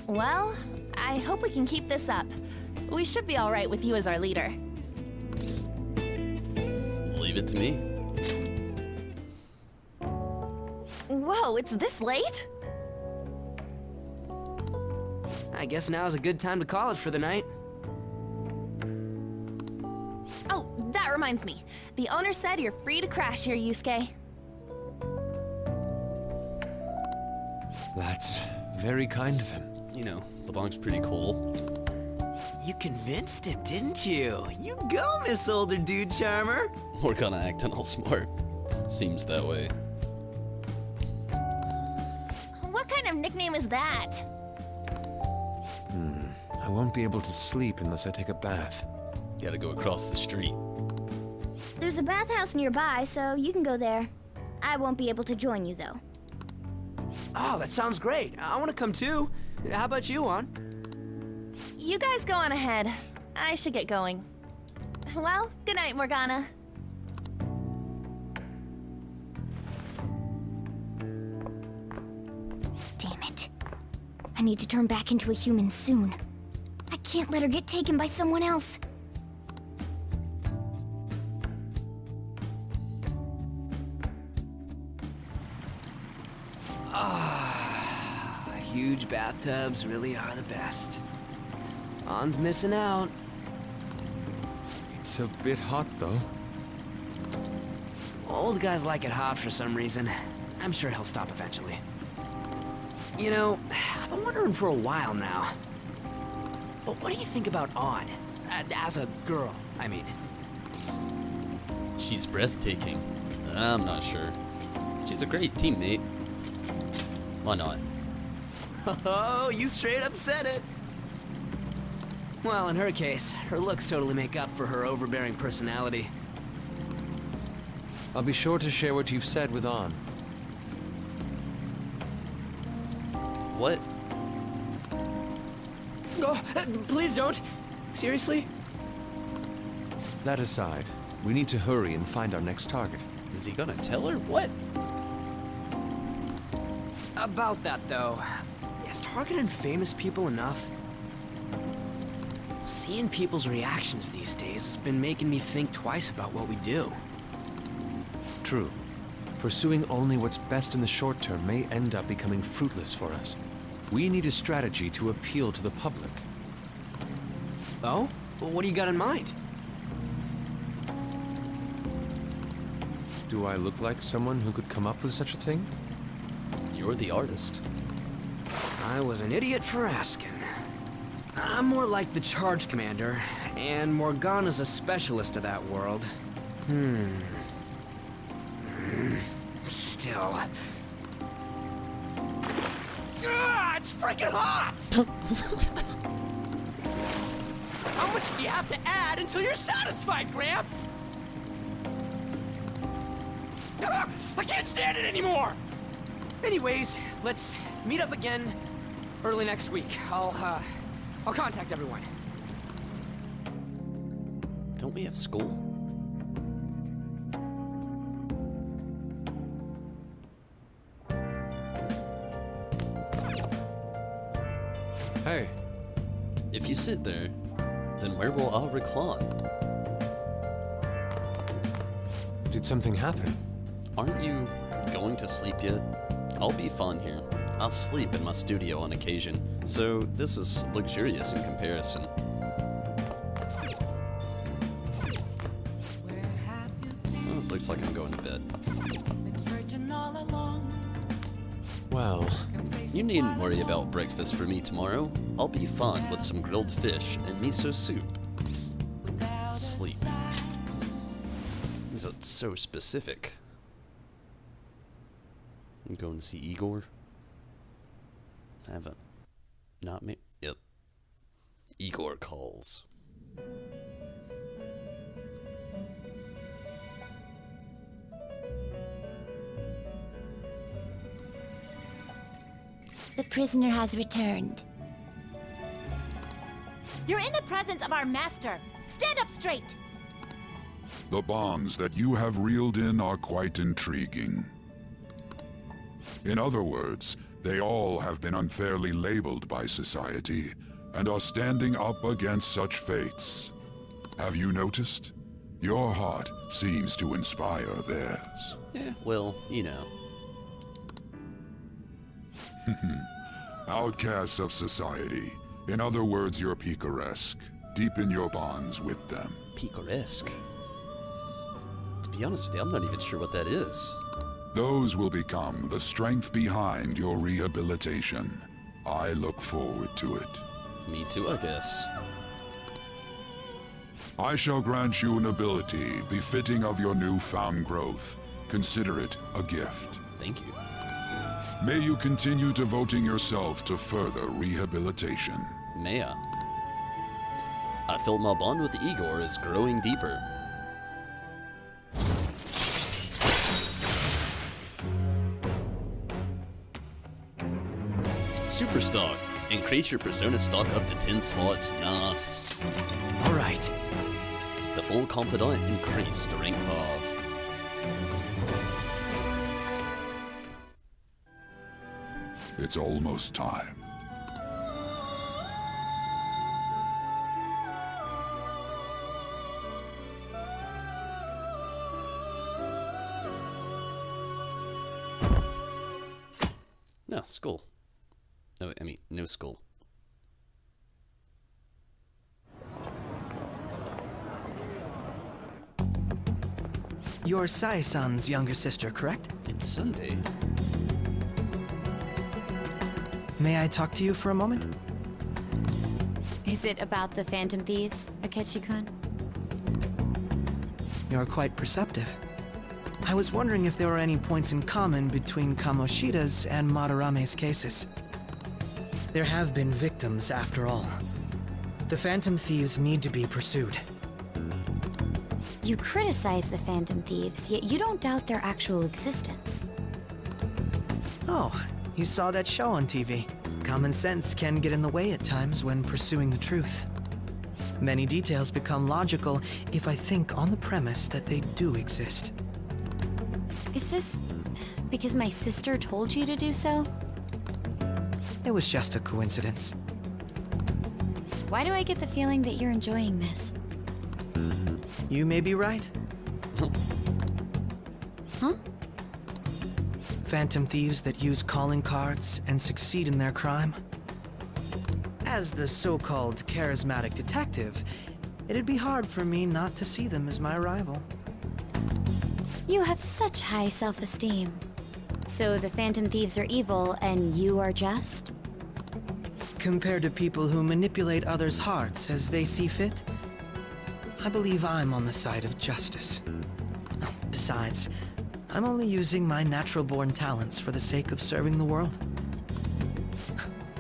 Well, I hope we can keep this up. We should be all right with you as our leader. Leave it to me. Whoa, it's this late? I guess now's a good time to call it for the night. Oh, that reminds me. The owner said you're free to crash here, Yusuke. That's very kind of him. You know, LeBlanc's pretty cool. You convinced him, didn't you? You go, Miss Older Dude Charmer. We're kinda acting all smart. Seems that way. What kind of nickname is that? I won't be able to sleep unless I take a bath. Gotta go across the street. There's a bathhouse nearby, so you can go there. I won't be able to join you, though. Oh, that sounds great. I want to come too. How about you, Ann? You guys go on ahead. I should get going. Well, good night, Morgana. Damn it. I need to turn back into a human soon. I can't let her get taken by someone else. Huge bathtubs really are the best. Ann's missing out. It's a bit hot, though. Old guys like it hot for some reason. I'm sure he'll stop eventually. You know, I've been wondering for a while now. But what do you think about Ann? As a girl, I mean. She's breathtaking. I'm not sure. She's a great teammate. Why not? Oh, you straight up said it. Well, in her case, her looks totally make up for her overbearing personality. I'll be sure to share what you've said with Ann. What? Oh, please don't. Seriously? That aside, we need to hurry and find our next target. Is he gonna tell her? What? About that, though, is targeting famous people enough? Seeing people's reactions these days has been making me think twice about what we do. True. Pursuing only what's best in the short term may end up becoming fruitless for us. We need a strategy to appeal to the public. Oh? Well, what do you got in mind? Do I look like someone who could come up with such a thing? You're the artist. I was an idiot for asking. I'm more like the charge commander, and Morgana's a specialist of that world. Still. It's freaking hot! How much do you have to add until you're satisfied, Gramps? I can't stand it anymore! Anyways, let's meet up again early next week. I'll contact everyone. Don't we have school? Hey. If you sit there, then where will Au Reclon? Did something happen? Aren't you going to sleep yet? I'll be fun here. I'll sleep in my studio on occasion, so this is luxurious in comparison. Oh, looks like I'm going to bed. Well, you needn't worry about breakfast for me tomorrow. I'll be fine with some grilled fish and miso soup. Sleep. These are so specific. I'm going to see Igor. Haven't. Not me. Yep. Igor calls. The prisoner has returned. You're in the presence of our master. Stand up straight. The bonds that you have reeled in are quite intriguing. In other words, they all have been unfairly labeled by society and are standing up against such fates. Have you noticed? Your heart seems to inspire theirs. Yeah, well, you know. Outcasts of society. In other words, you're picaresque. Deepen your bonds with them. Picaresque? To be honest with you, I'm not even sure what that is. Those will become the strength behind your rehabilitation. I look forward to it. Me too, I guess. I shall grant you an ability befitting of your newfound growth. Consider it a gift. Thank you. May you continue devoting yourself to further rehabilitation. May I? I feel my bond with Igor is growing deeper. Super stock. Increase your persona stock up to 10 slots. Nice. Alright. The full confidant increased to rank 5. It's almost time. No, skull. No, I mean, no skull. You're Sai-san's younger sister, correct? It's Sunday. May I talk to you for a moment? Is it about the Phantom Thieves, Akechi-kun? You're quite perceptive. I was wondering if there were any points in common between Kamoshida's and Madarame's cases. There have been victims, after all. The Phantom Thieves need to be pursued. You criticize the Phantom Thieves, yet you don't doubt their actual existence. Oh, you saw that show on TV. Common sense can get in the way at times when pursuing the truth. Many details become logical if I think on the premise that they do exist. Is this because my sister told you to do so? It was just a coincidence. Why do I get the feeling that you're enjoying this? You may be right. Huh? Phantom thieves that use calling cards and succeed in their crime. As the so-called charismatic detective, it'd be hard for me not to see them as my rival. You have such high self-esteem. So the Phantom Thieves are evil and you are just? Compared to people who manipulate others' hearts as they see fit, I believe I'm on the side of justice. Besides, I'm only using my natural-born talents for the sake of serving the world.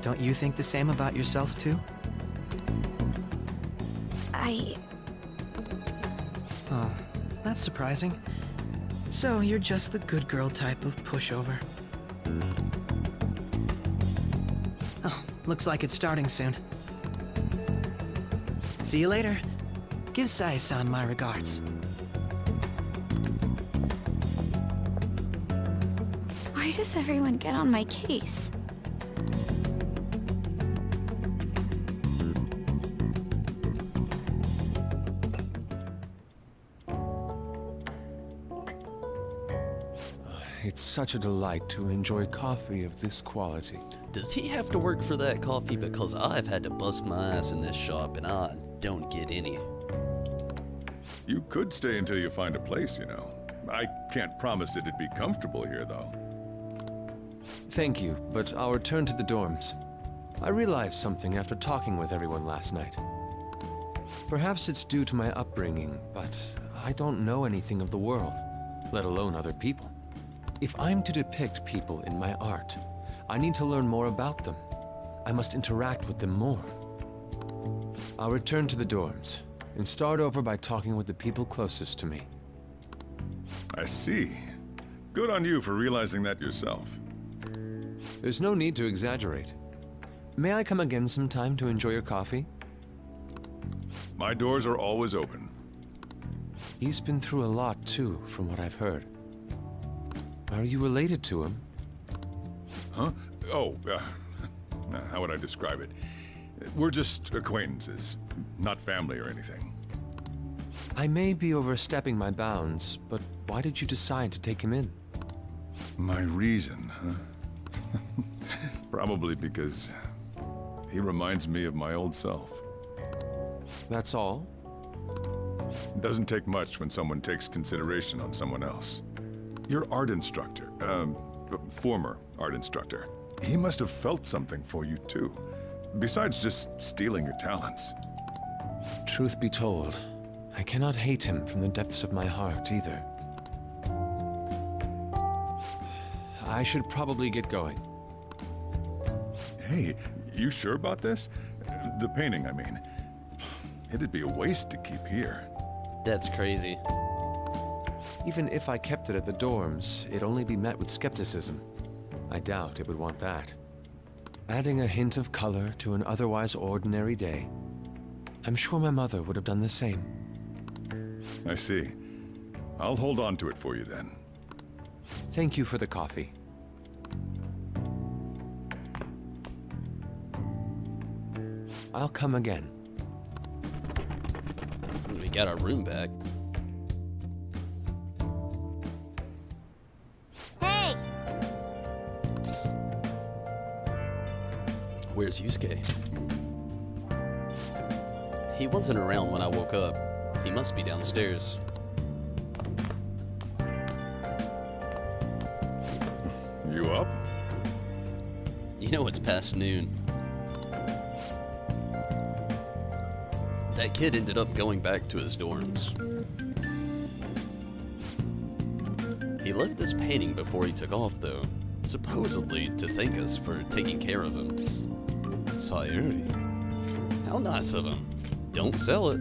Don't you think the same about yourself, too? Oh, that's surprising. So you're just the good girl type of pushover. Oh, looks like it's starting soon. See you later. Give Sai-san my regards. Why does everyone get on my case? It's such a delight to enjoy coffee of this quality. Does he have to work for that coffee? Because I've had to bust my ass in this shop and I don't get any. You could stay until you find a place, you know. I can't promise it'd be comfortable here, though. Thank you, but I'll return to the dorms. I realized something after talking with everyone last night. Perhaps it's due to my upbringing, but I don't know anything of the world, let alone other people. If I'm to depict people in my art, I need to learn more about them. I must interact with them more. I'll return to the dorms and start over by talking with the people closest to me. I see. Good on you for realizing that yourself. There's no need to exaggerate. May I come again sometime to enjoy your coffee? My doors are always open. He's been through a lot, too, from what I've heard. Are you related to him? Huh? Oh, how would I describe it? We're just acquaintances, not family or anything. I may be overstepping my bounds, but why did you decide to take him in? My reason, huh? Probably because he reminds me of my old self. That's all? It doesn't take much when someone takes consideration on someone else. Your art instructor, former art instructor, he must have felt something for you too, besides just stealing your talents. Truth be told, I cannot hate him from the depths of my heart either. I should probably get going. Hey, you sure about this? The painting, I mean. It'd be a waste to keep here. That's crazy. Even if I kept it at the dorms, it'd only be met with skepticism. I doubt it would want that. Adding a hint of color to an otherwise ordinary day. I'm sure my mother would have done the same. I see. I'll hold on to it for you then. Thank you for the coffee. I'll come again. We got our room back. Hey! Where's Yusuke? He wasn't around when I woke up. He must be downstairs. You up? You know it's past noon. That kid ended up going back to his dorms. He left this painting before he took off, though, supposedly to thank us for taking care of him. Sayuri. How nice of him. Don't sell it.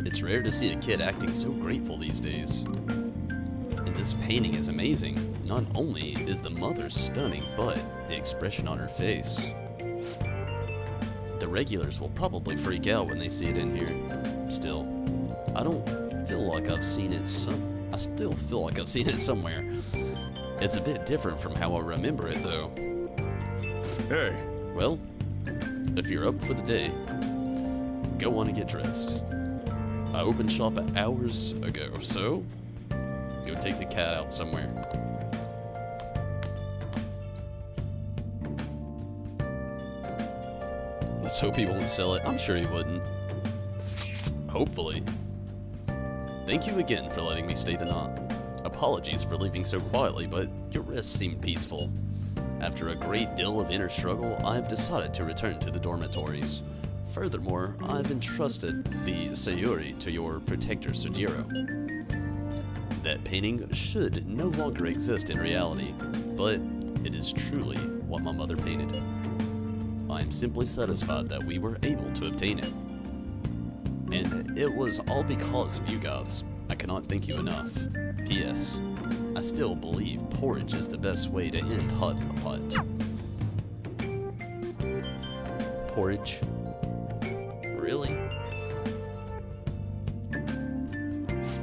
It's rare to see a kid acting so grateful these days. And this painting is amazing. Not only is the mother stunning, but the expression on her face. The regulars will probably freak out when they see it in here. Still, I don't feel like I've seen it I still feel like I've seen it somewhere. It's a bit different from how I remember it, though. Hey. Well, if you're up for the day, go on and get dressed. I opened shop hours ago, so go take the cat out somewhere. Let's hope he won't sell it. I'm sure he wouldn't. Hopefully. Thank you again for letting me stay the night. Apologies for leaving so quietly, but your rest seemed peaceful. After a great deal of inner struggle, I've decided to return to the dormitories. Furthermore, I've entrusted the Sayuri to your protector, Sojiro. That painting should no longer exist in reality, but it is truly what my mother painted. I am simply satisfied that we were able to obtain it. And it was all because of you guys. I cannot thank you enough. P.S. I still believe porridge is the best way to end hot pot. Porridge? Really?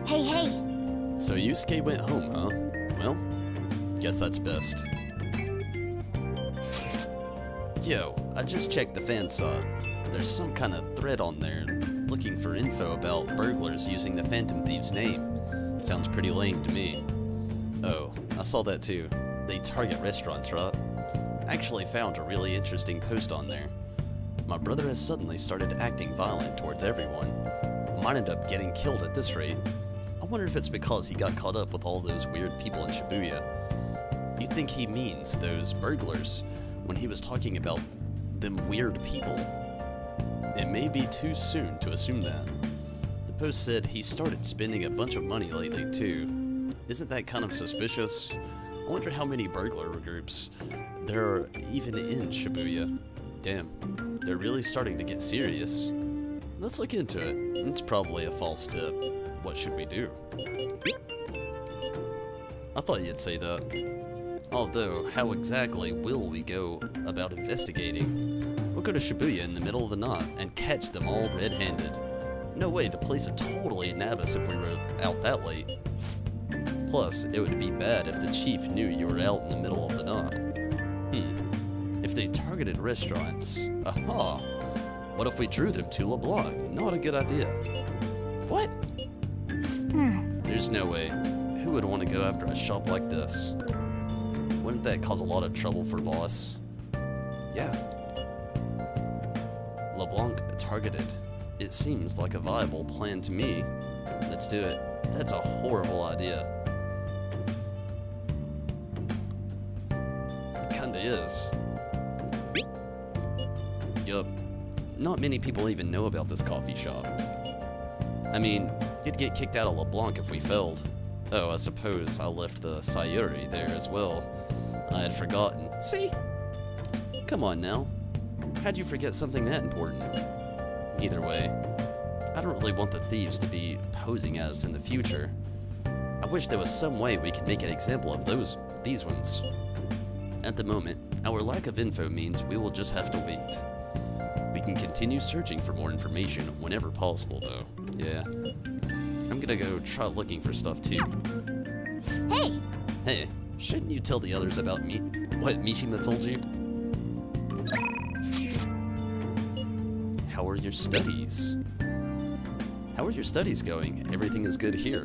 Hey, hey. So Yusuke went home, huh? Well, guess that's best. Yo, I just checked the fan site. There's some kind of thread on there looking for info about burglars using the Phantom Thieves name. Sounds pretty lame to me. Oh, I saw that too. They target restaurants, right? Actually found a really interesting post on there. My brother has suddenly started acting violent towards everyone. Might end up getting killed at this rate. I wonder if it's because he got caught up with all those weird people in Shibuya. You'd think he means those burglars when he was talking about them weird people. It may be too soon to assume that. The post said he started spending a bunch of money lately too. Isn't that kind of suspicious? I wonder how many burglar groups there are even in Shibuya. Damn, they're really starting to get serious. Let's look into it. It's probably a false tip. what should we do? I thought you'd say that. Although, how exactly will we go about investigating? We'll go to Shibuya in the middle of the night and catch them all red-handed. No way, the police would totally nab us if we were out that late. Plus, it would be bad if the chief knew you were out in the middle of the night. If they targeted restaurants. Aha! What if we drew them to LeBlanc? Not a good idea. What? There's no way. Who would want to go after a shop like this? Wouldn't that cause a lot of trouble for boss? Yeah. LeBlanc targeted. It seems like a viable plan to me. Let's do it. That's a horrible idea. It kinda is. Yup. Not many people even know about this coffee shop. I mean, you'd get kicked out of LeBlanc if we failed. Oh, I suppose I left the Sayuri there as well. I had forgotten. See? Come on now. How'd you forget something that important? Either way, I don't really want the thieves to be posing at us in the future. I wish there was some way we could make an example of these ones. At the moment, our lack of info means we will just have to wait. We can continue searching for more information whenever possible, though. Yeah. I'm gonna go try looking for stuff, too. Hey! Hey, shouldn't you tell the others about what Mishima told you? How are your studies? How are your studies going? Everything is good here.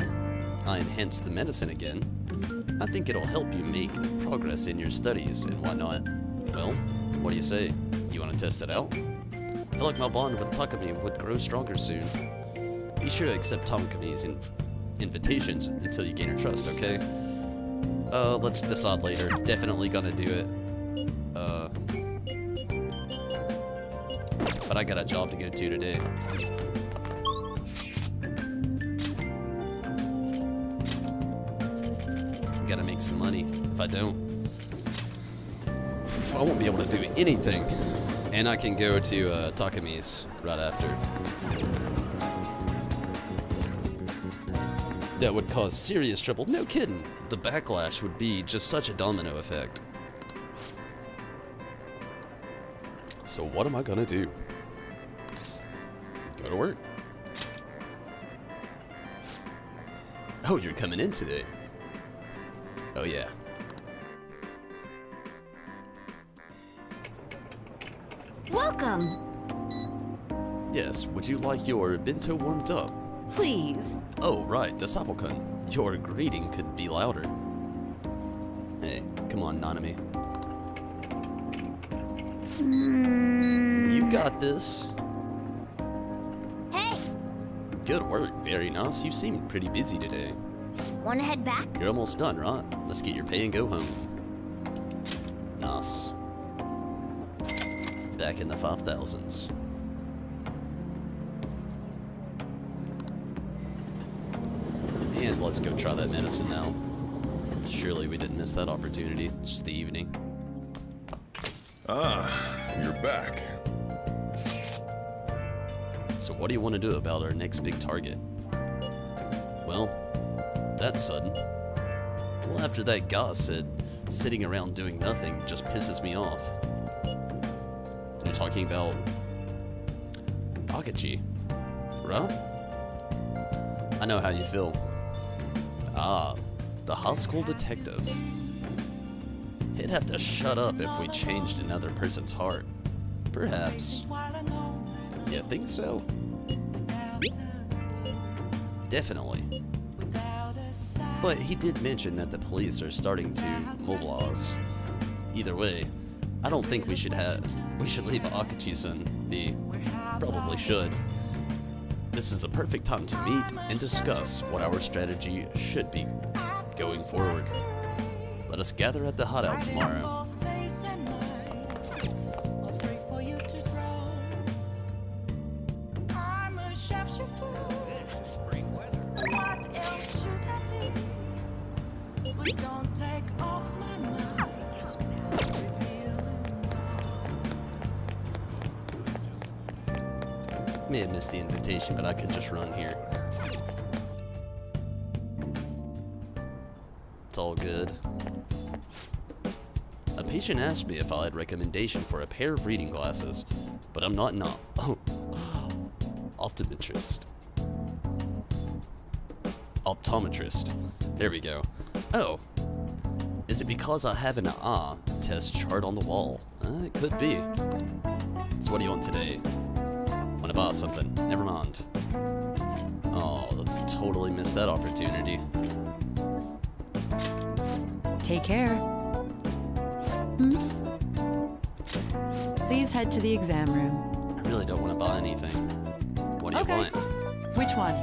I enhanced the medicine again. I think it'll help you make progress in your studies and whatnot. Well, what do you say? You want to test it out? I feel like my bond with Takumi would grow stronger soon. Be sure to accept Takumi's invitations until you gain her trust, okay? Let's decide later. Definitely gonna do it. But I got a job to go to today. Gotta make some money. If I don't, I won't be able to do anything. And I can go to Takumi's right after. That would cause serious trouble. No kidding. The backlash would be just such a domino effect. So what am I gonna do? Go to work. Oh, you're coming in today. Oh yeah. Welcome. Yes, would you like your bento warmed up? Please. Oh, right, Disciple-kun. Your greeting could be louder. Hey, come on, Nanami. You got this. Hey! Good work, very nice. You seem pretty busy today. Wanna head back? You're almost done, right? Let's get your pay and go home. Nice. Back in the 5,000s. And let's go try that medicine now. Surely we didn't miss that opportunity. It's just the evening. Ah, you're back. So what do you want to do about our next big target? Well, that's sudden. Well, after that guy said sitting around doing nothing just pisses me off. You're talking about Akachi, right? I know how you feel. Ah, the high school detective. He'd have to shut up if we changed another person's heart. Perhaps. You think so? Definitely. But he did mention that the police are starting to mobilize. Either way, I don't think we should leave Akachi-san be. Probably should. This is the perfect time to meet and discuss what our strategy should be going forward. Let us gather at the hideout tomorrow. May have missed the invitation, but I could just run here. It's all good. A patient asked me if I had recommendation for a pair of reading glasses, but I'm not an optometrist. Optometrist. There we go. Oh. Is it because I have an test chart on the wall? It could be. So what do you want today? Want to buy something? Never mind. Oh, totally missed that opportunity. Take care. Please head to the exam room. I really don't want to buy anything. What do you want? Which one?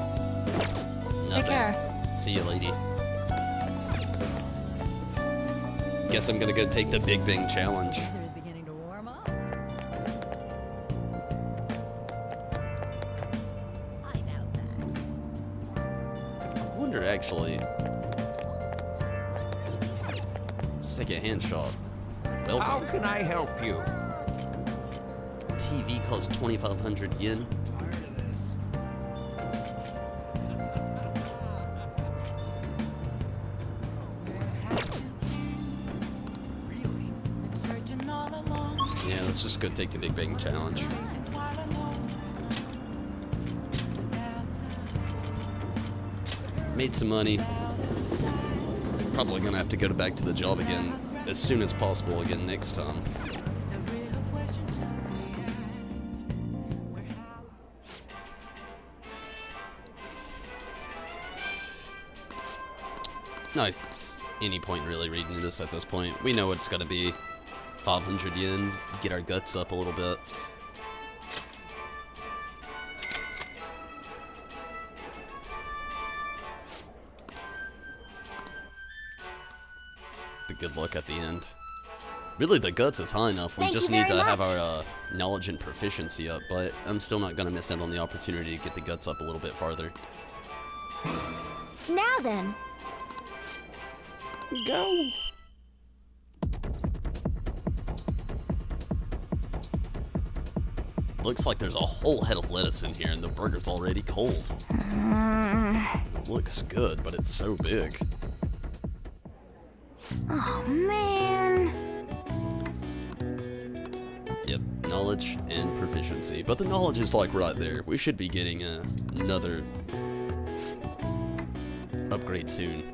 Nothing. Take care. See you, lady. Guess I'm gonna go take the Big Bang Challenge. There's beginning to warm up. I wonder, actually. Second-hand shop. Welcome. How can I help you? TV costs 2,500 yen. Yeah, let's just go take the Big Bang Challenge. Made some money. Probably gonna have to go back to the job again as soon as possible again next time. No, any point really reading this at this point. We know it's gonna be 500 yen, get our guts up a little bit. The good luck at the end. Really, the guts is high enough. We just need to have our knowledge and proficiency up, but I'm still not gonna miss out on the opportunity to get the guts up a little bit farther. Now then. Go. Looks like there's a whole head of lettuce in here and the burger's already cold. It looks good, but it's so big. Oh, man. Yep, knowledge and proficiency. But the knowledge is like right there. We should be getting another upgrade soon.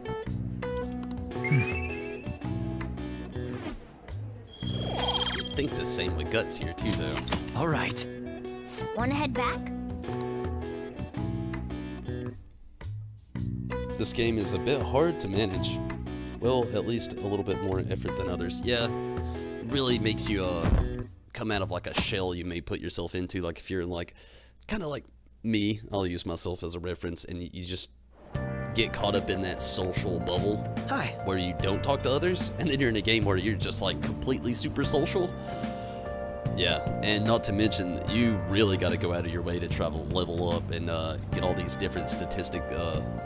Think the same with guts here too, though. All right. Wanna head back? This game is a bit hard to manage. Well, at least a little bit more effort than others. Yeah, really makes you come out of like a shell you may put yourself into. Like if you're like, kind of like me, I'll use myself as a reference, and you just get caught up in that social bubble. Hi. Where you don't talk to others, and then you're in a game where you're just like completely super social. Yeah, and not to mention, you really got to go out of your way to travel, level up, and get all these different statistic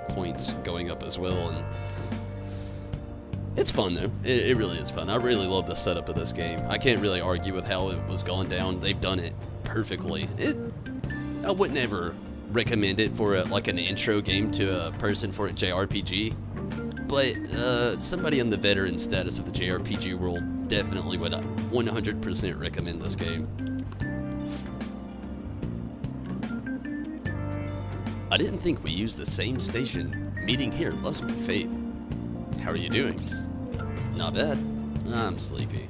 points going up as well. And it's fun though. It really is fun. I really love the setup of this game. I can't really argue with how it was gone down. They've done it perfectly. I would never recommend it for like an intro game to a person for a JRPG, but somebody in the veteran status of the JRPG world definitely would 100% recommend this game. I didn't think we used the same station. Meeting here must be fate. How are you doing? Not bad. I'm sleepy.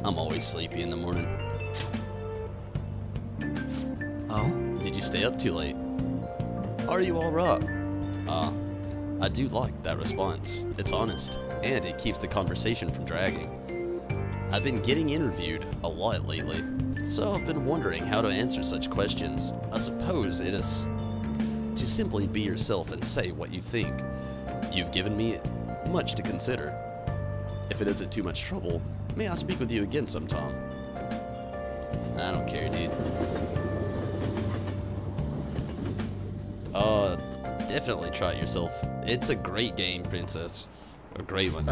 I'm always sleepy in the morning. Oh? Did you stay up too late? Are you alright? I do like that response. It's honest, and it keeps the conversation from dragging. I've been getting interviewed a lot lately, so I've been wondering how to answer such questions. I suppose it is to simply be yourself and say what you think. You've given me much to consider. If it isn't too much trouble, may I speak with you again sometime? I don't care, dude. Definitely try it yourself. It's a great game, Princess. A great one.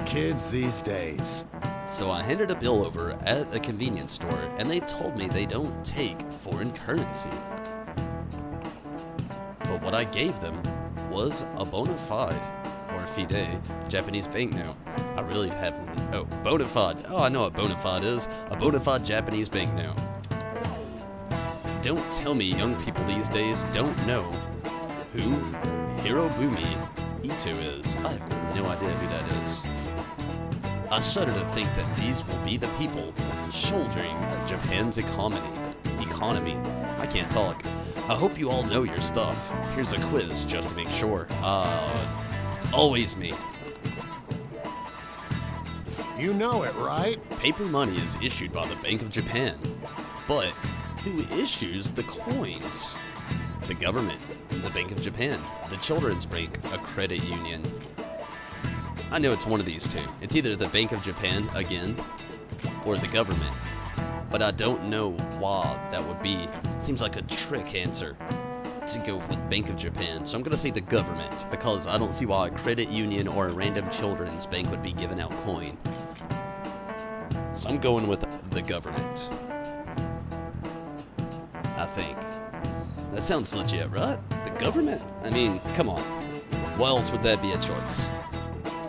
Kids these days. So I handed a bill over at a convenience store, and they told me they don't take foreign currency. But what I gave them was a bona fide, or fide, Japanese banknote. I really haven't. Oh, bona fide. Oh, I know what bona fide is. A bona fide Japanese banknote. Don't tell me young people these days don't know who Hirobumi Ito is. I have no idea who that is. I shudder to think that these will be the people shouldering Japan's economy. I can't talk. I hope you all know your stuff. Here's a quiz just to make sure. Always me. You know it, right? Paper money is issued by the Bank of Japan. But who issues the coins? The government, the Bank of Japan, the Children's Bank, a credit union. I know it's one of these two. It's either the Bank of Japan again, or the government. But I don't know why that would be. Seems like a trick answer to go with Bank of Japan. So I'm gonna say the government, because I don't see why a credit union or a random children's bank would be giving out coin. So I'm going with the government. I think. That sounds legit, right? The government? I mean, come on. Why else would that be a choice?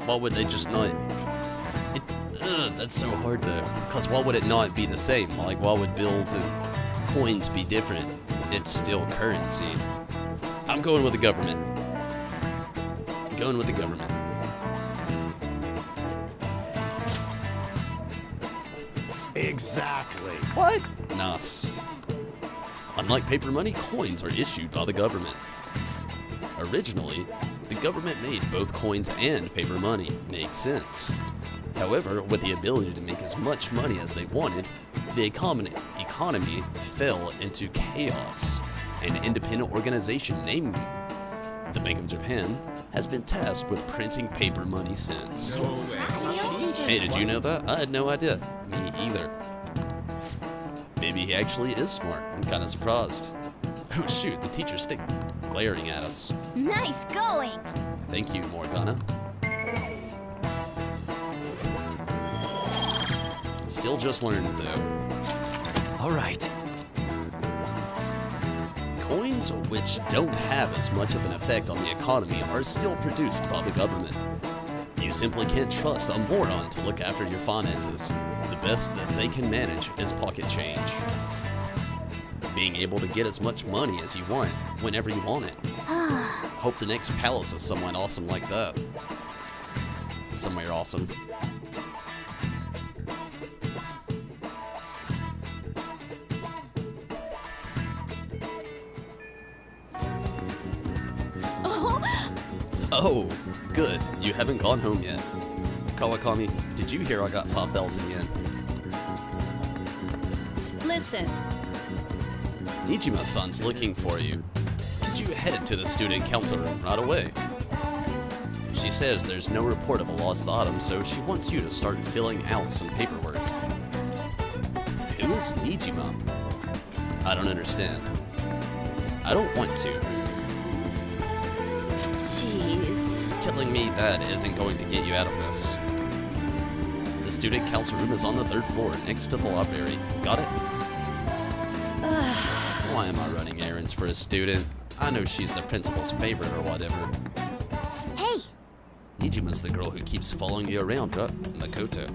Why would they just not... that's so hard though, because why would it not be the same? Like, why would bills and coins be different? It's still currency. I'm going with the government. Going with the government. Exactly. What? Nice. Unlike paper money, coins are issued by the government. Originally, the government made both coins and paper money. Makes sense. However, with the ability to make as much money as they wanted, the economy fell into chaos. An independent organization named the Bank of Japan has been tasked with printing paper money since. No way. Hey, did you know that? I had no idea. Me either. Maybe he actually is smart. I'm kind of surprised. Oh shoot, the teacher's still glaring at us. Nice going! Thank you, Morgana. Still just learned, though. All right. Coins which don't have as much of an effect on the economy are still produced by the government. You simply can't trust a moron to look after your finances. The best that they can manage is pocket change. Being able to get as much money as you want, whenever you want it. Hope the next palace is someone awesome like that. Somewhere awesome. Oh, good. You haven't gone home yet. Kawakami, did you hear I got 5,000 yen? Listen. Nijima-san's looking for you. Could you head to the student council room right away? She says there's no report of a lost item, so she wants you to start filling out some paperwork. Who is Nijima? I don't understand. I don't want to. Jeez. Telling me that isn't going to get you out of this. The student council room is on the 3rd floor, next to the library. Got it? Why am I running errands for a student? I know she's the principal's favorite or whatever. Hey! Nijima's the girl who keeps following you around, right? Makoto.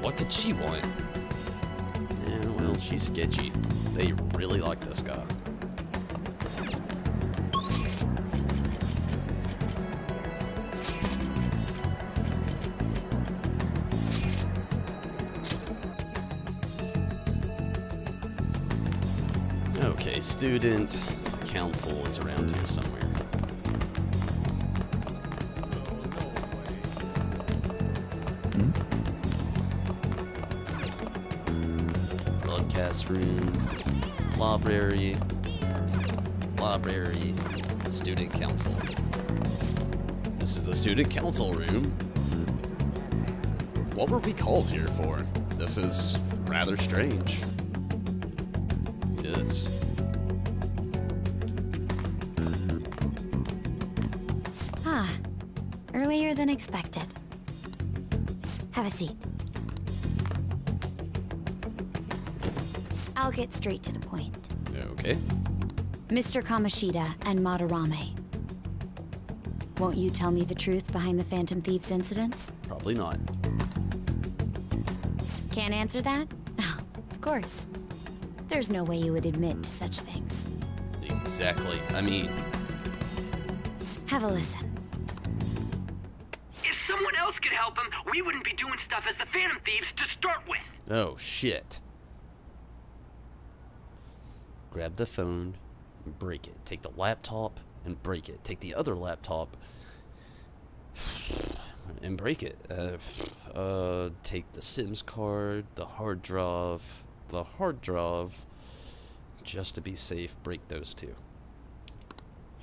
What could she want? Yeah, well, she's sketchy. They really like this guy. Okay, student council is around here somewhere. Broadcast room, library, student council. This is the student council room. What were we called here for? This is rather strange. Yes. Earlier than expected. Have a seat. I'll get straight to the point. Okay. Mr. Kamoshida and Madarame. Won't you tell me the truth behind the Phantom Thieves incidents? Probably not. Can't answer that? Oh, of course. There's no way you would admit to such things. Exactly. I mean... Have a listen. If someone else could help him, we wouldn't be doing stuff as the Phantom Thieves to start with. Oh, shit. Grab the phone and break it. Take the laptop and break it. Take the other laptop and break it. Take the Sims card, the hard drive, just to be safe, break those two.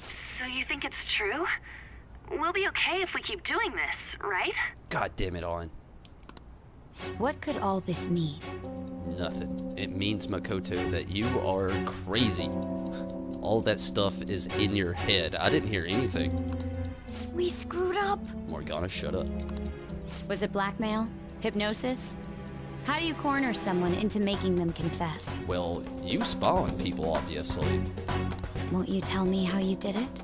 So you think it's true? We'll be okay if we keep doing this, right? God damn it, On. What could all this mean? Nothing. It means, Makoto, that you are crazy. All that stuff is in your head. I didn't hear anything. We screwed up. Morgana, shut up. Was it blackmail? Hypnosis? How do you corner someone into making them confess? Well, you spy on people, obviously. Won't you tell me how you did it?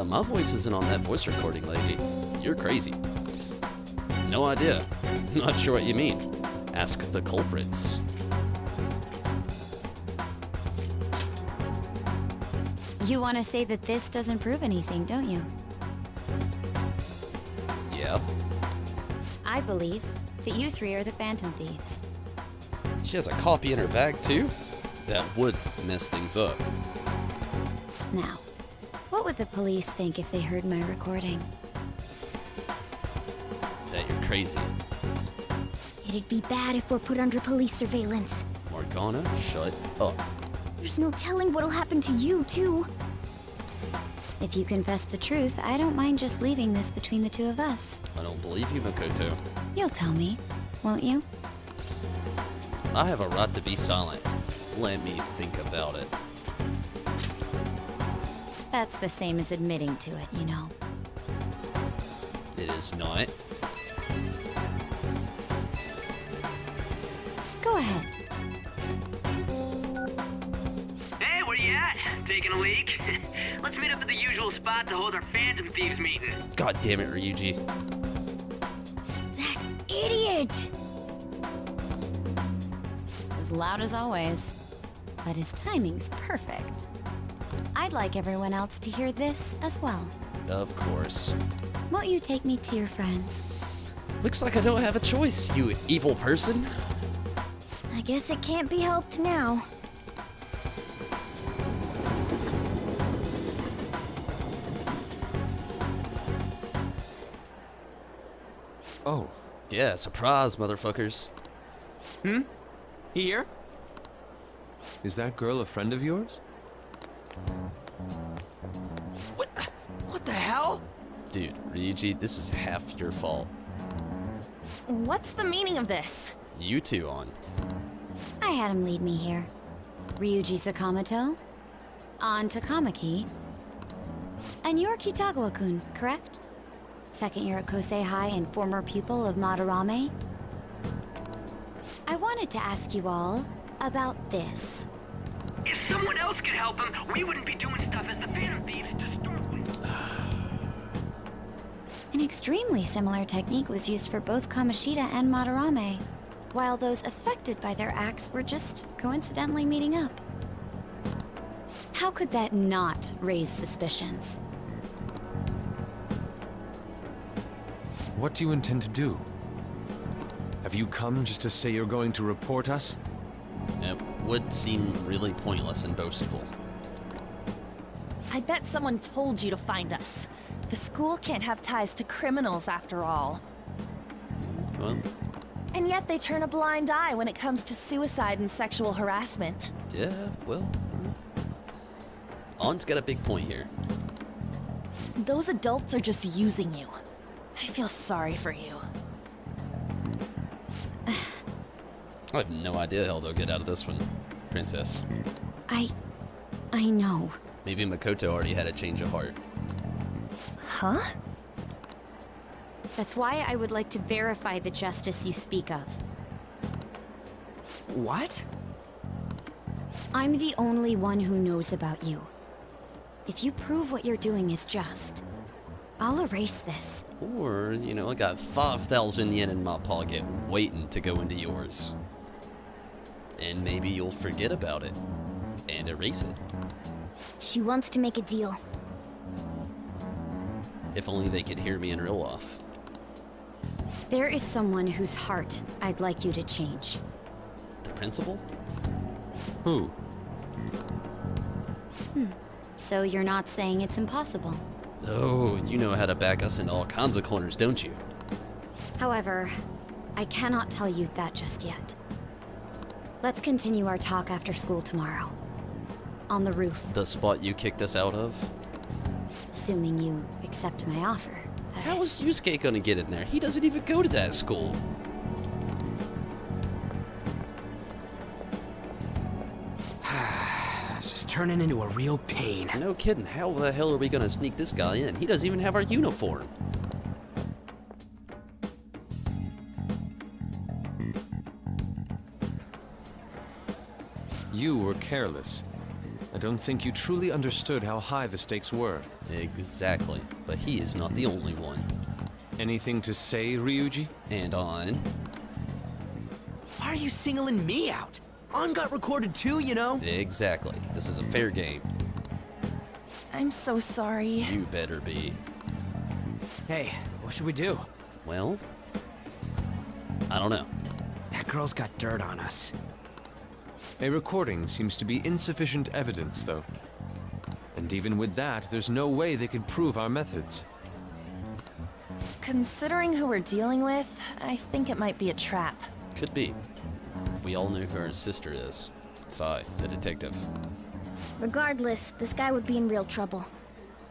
My voice isn't on that voice recording, lady. You're crazy. No idea. Not sure what you mean. Ask the culprits. You want to say that this doesn't prove anything, don't you? Yeah. I believe that you three are the Phantom Thieves. She has a copy in her bag, too? That would mess things up. Now, what would the police think if they heard my recording? That you're crazy. It'd be bad if we're put under police surveillance. Morgana, shut up. There's no telling what'll happen to you, too. If you confess the truth, I don't mind just leaving this between the two of us. I don't believe you, Makoto. You'll tell me, won't you? I have a right to be silent. Let me think about it. That's the same as admitting to it, you know. It is not. Go ahead. Hey, where you at? Taking a leak? Let's meet up at the usual spot to hold our Phantom Thieves meeting. God damn it, Ryuji. That idiot! As loud as always. But his timing's perfect. I'd like everyone else to hear this as well. Of course. Won't you take me to your friends? Looks like I don't have a choice, you evil person. I guess it can't be helped now. Oh. Yeah, surprise, motherfuckers. Here? Is that girl a friend of yours? What the hell? Dude, Ryuji, this is half your fault. What's the meaning of this? You two on. I had him lead me here. Ryuji Sakamoto, An Takamaki, and you're Kitagawa-kun, correct? Second year at Kosei High and former pupil of Madarame. I wanted to ask you all about this. If someone else could help him, we wouldn't be doing stuff as the Phantom Thieves to start with. An extremely similar technique was used for both Kamoshida and Madarame, while those affected by their acts were just coincidentally meeting up. How could that not raise suspicions? What do you intend to do? Have you come just to say you're going to report us? It would seem really pointless and boastful. I bet someone told you to find us. The school can't have ties to criminals after all. Well, And yet they turn a blind eye when it comes to suicide and sexual harassment. yeah, well... On's got a big point here. Those adults are just using you. I feel sorry for you. I have no idea how they'll get out of this one, Princess. I know. Maybe Makoto already had a change of heart. Huh? That's why I would like to verify the justice you speak of. What? I'm the only one who knows about you. If you prove what you're doing is just, I'll erase this. Or, you know, I got 5,000 yen in my pocket waiting to go into yours. And maybe you'll forget about it and erase it. She wants to make a deal. If only they could hear me in real life. There is someone whose heart I'd like you to change. The principal? Who? So you're not saying it's impossible. Oh, you know how to back us into all kinds of corners, don't you? However, I cannot tell you that just yet. Let's continue our talk after school tomorrow. On the roof. The spot you kicked us out of? Assuming you accept my offer. How is Yusuke gonna get in there? He doesn't even go to that school. This is turning into a real pain. No kidding. How the hell are we gonna sneak this guy in? He doesn't even have our uniform. You were careless. I don't think you truly understood how high the stakes were. Exactly. But he is not the only one. Anything to say, Ryuji? And On? Why are you singling me out? On got recorded too, you know? Exactly. This is a fair game. I'm so sorry. You better be. Hey, what should we do? Well, I don't know. That girl's got dirt on us. A recording seems to be insufficient evidence, though. And even with that, there's no way they could prove our methods. Considering who we're dealing with, I think it might be a trap. Could be. We all know who her sister is. Sai, the detective. Regardless, this guy would be in real trouble.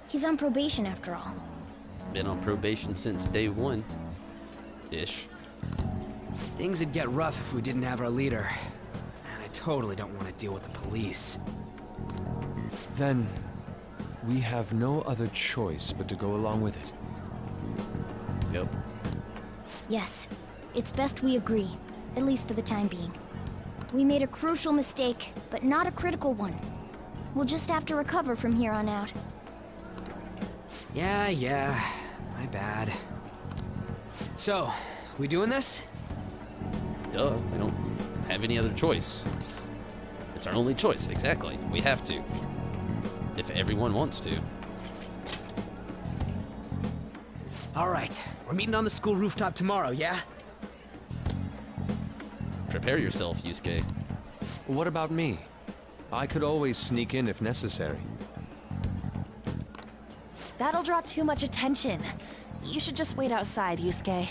He's on probation after all. Been on probation since day one. Ish. Things would get rough if we didn't have our leader. And I totally don't want to deal with the police. Then, we have no other choice but to go along with it. Yep. Yes, it's best we agree, at least for the time being. We made a crucial mistake, but not a critical one. We'll just have to recover from here on out. Yeah, my bad. So, we doing this? Duh, we don't have any other choice. It's our only choice, exactly. We have to. If everyone wants to. Alright, we're meeting on the school rooftop tomorrow, yeah? Prepare yourself, Yusuke. What about me? I could always sneak in if necessary. That'll draw too much attention. You should just wait outside, Yusuke.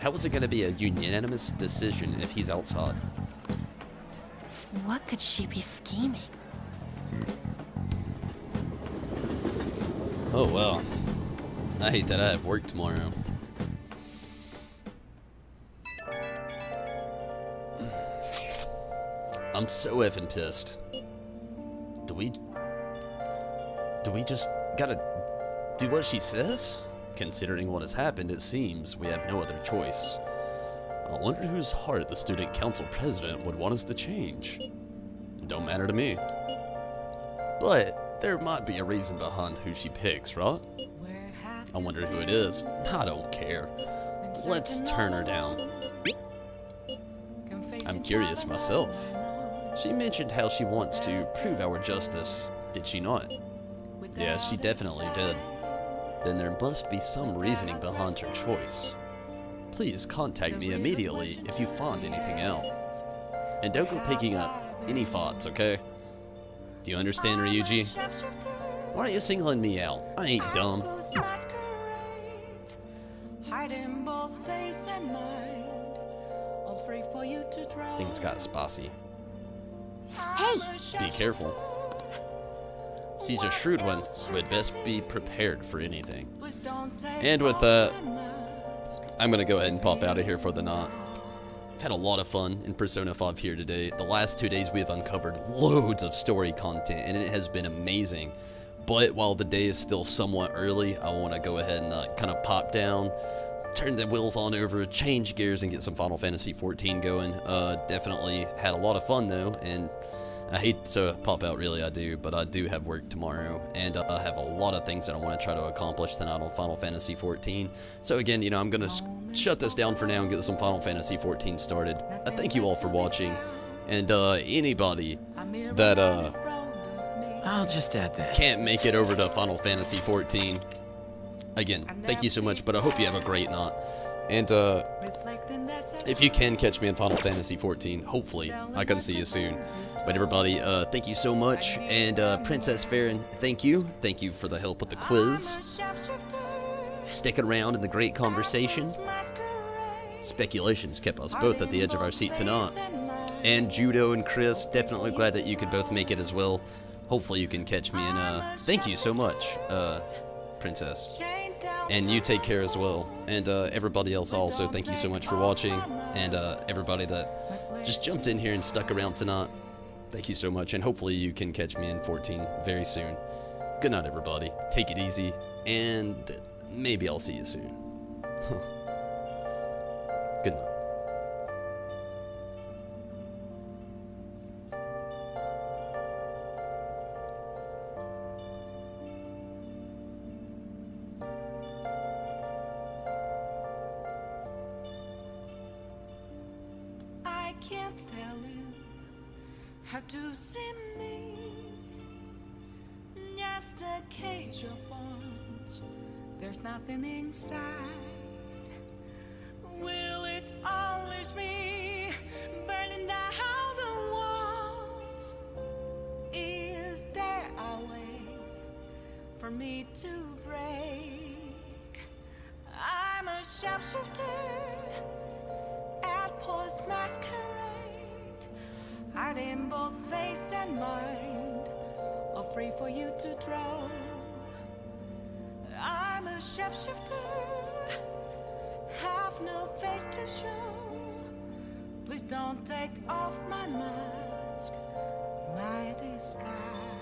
How is it going to be a unanimous decision if he's outside? What could she be scheming? Oh, well. I hate that I have work tomorrow. I'm so effing pissed. Do we just gotta do what she says? Considering what has happened, it seems we have no other choice. I wonder whose heart the student council president would want us to change. Don't matter to me. But there might be a reason behind who she picks, right? I wonder who it is. I don't care. Let's turn her down. I'm curious myself. She mentioned how she wants to prove our justice, did she not? Yes, she definitely did. Then there must be some reasoning behind her choice. Please contact me immediately if you find anything out. And don't go picking up any thoughts, okay? Do you understand, Ryuji? Why aren't you singling me out? I ain't dumb. Things got spicy. Hey! Be careful. She's a shrewd one who had best be prepared for anything. And with that, I'm gonna go ahead and pop out of here for the night. I've had a lot of fun in Persona 5 here today. The last 2 days we have uncovered loads of story content and it has been amazing. But while the day is still somewhat early, I want to go ahead and kind of pop down, turn the wheels on over, change gears, and get some Final Fantasy XIV going. Definitely had a lot of fun though, and I hate to pop out, really, I do, but I do have work tomorrow, and I have a lot of things that I want to try to accomplish tonight on Final Fantasy XIV. So again, you know, I'm going to shut this down for now and get some Final Fantasy XIV started. I thank you all for watching, and anybody that I'll just add this. can't make it over to Final Fantasy XIV, again, thank you so much, but I hope you have a great night. And if you can catch me in Final Fantasy XIV, hopefully I can see you soon. But everybody, thank you so much, and Princess Farron, thank you. Thank you for the help with the quiz. Sticking around in the great conversation. Speculations kept us both at the edge of our seat tonight. And Judo and Chris, definitely glad that you could both make it as well. Hopefully you can catch me, and thank you so much, Princess. And you take care as well. And everybody else also, thank you so much for watching. And everybody that just jumped in here and stuck around tonight, thank you so much. And hopefully you can catch me in 14 very soon. Good night, everybody. Take it easy, and maybe I'll see you soon. Good night. I can't tell you how to see me. Just a cage of bones. There's nothing inside. Will it unleash me, burning down the walls? Is there a way for me to break? I'm a sharpshooter at Post Masquerade, hiding both face and mind, all free for you to draw. I'm a shapeshifter, have no face to show. Please don't take off my mask, my disguise.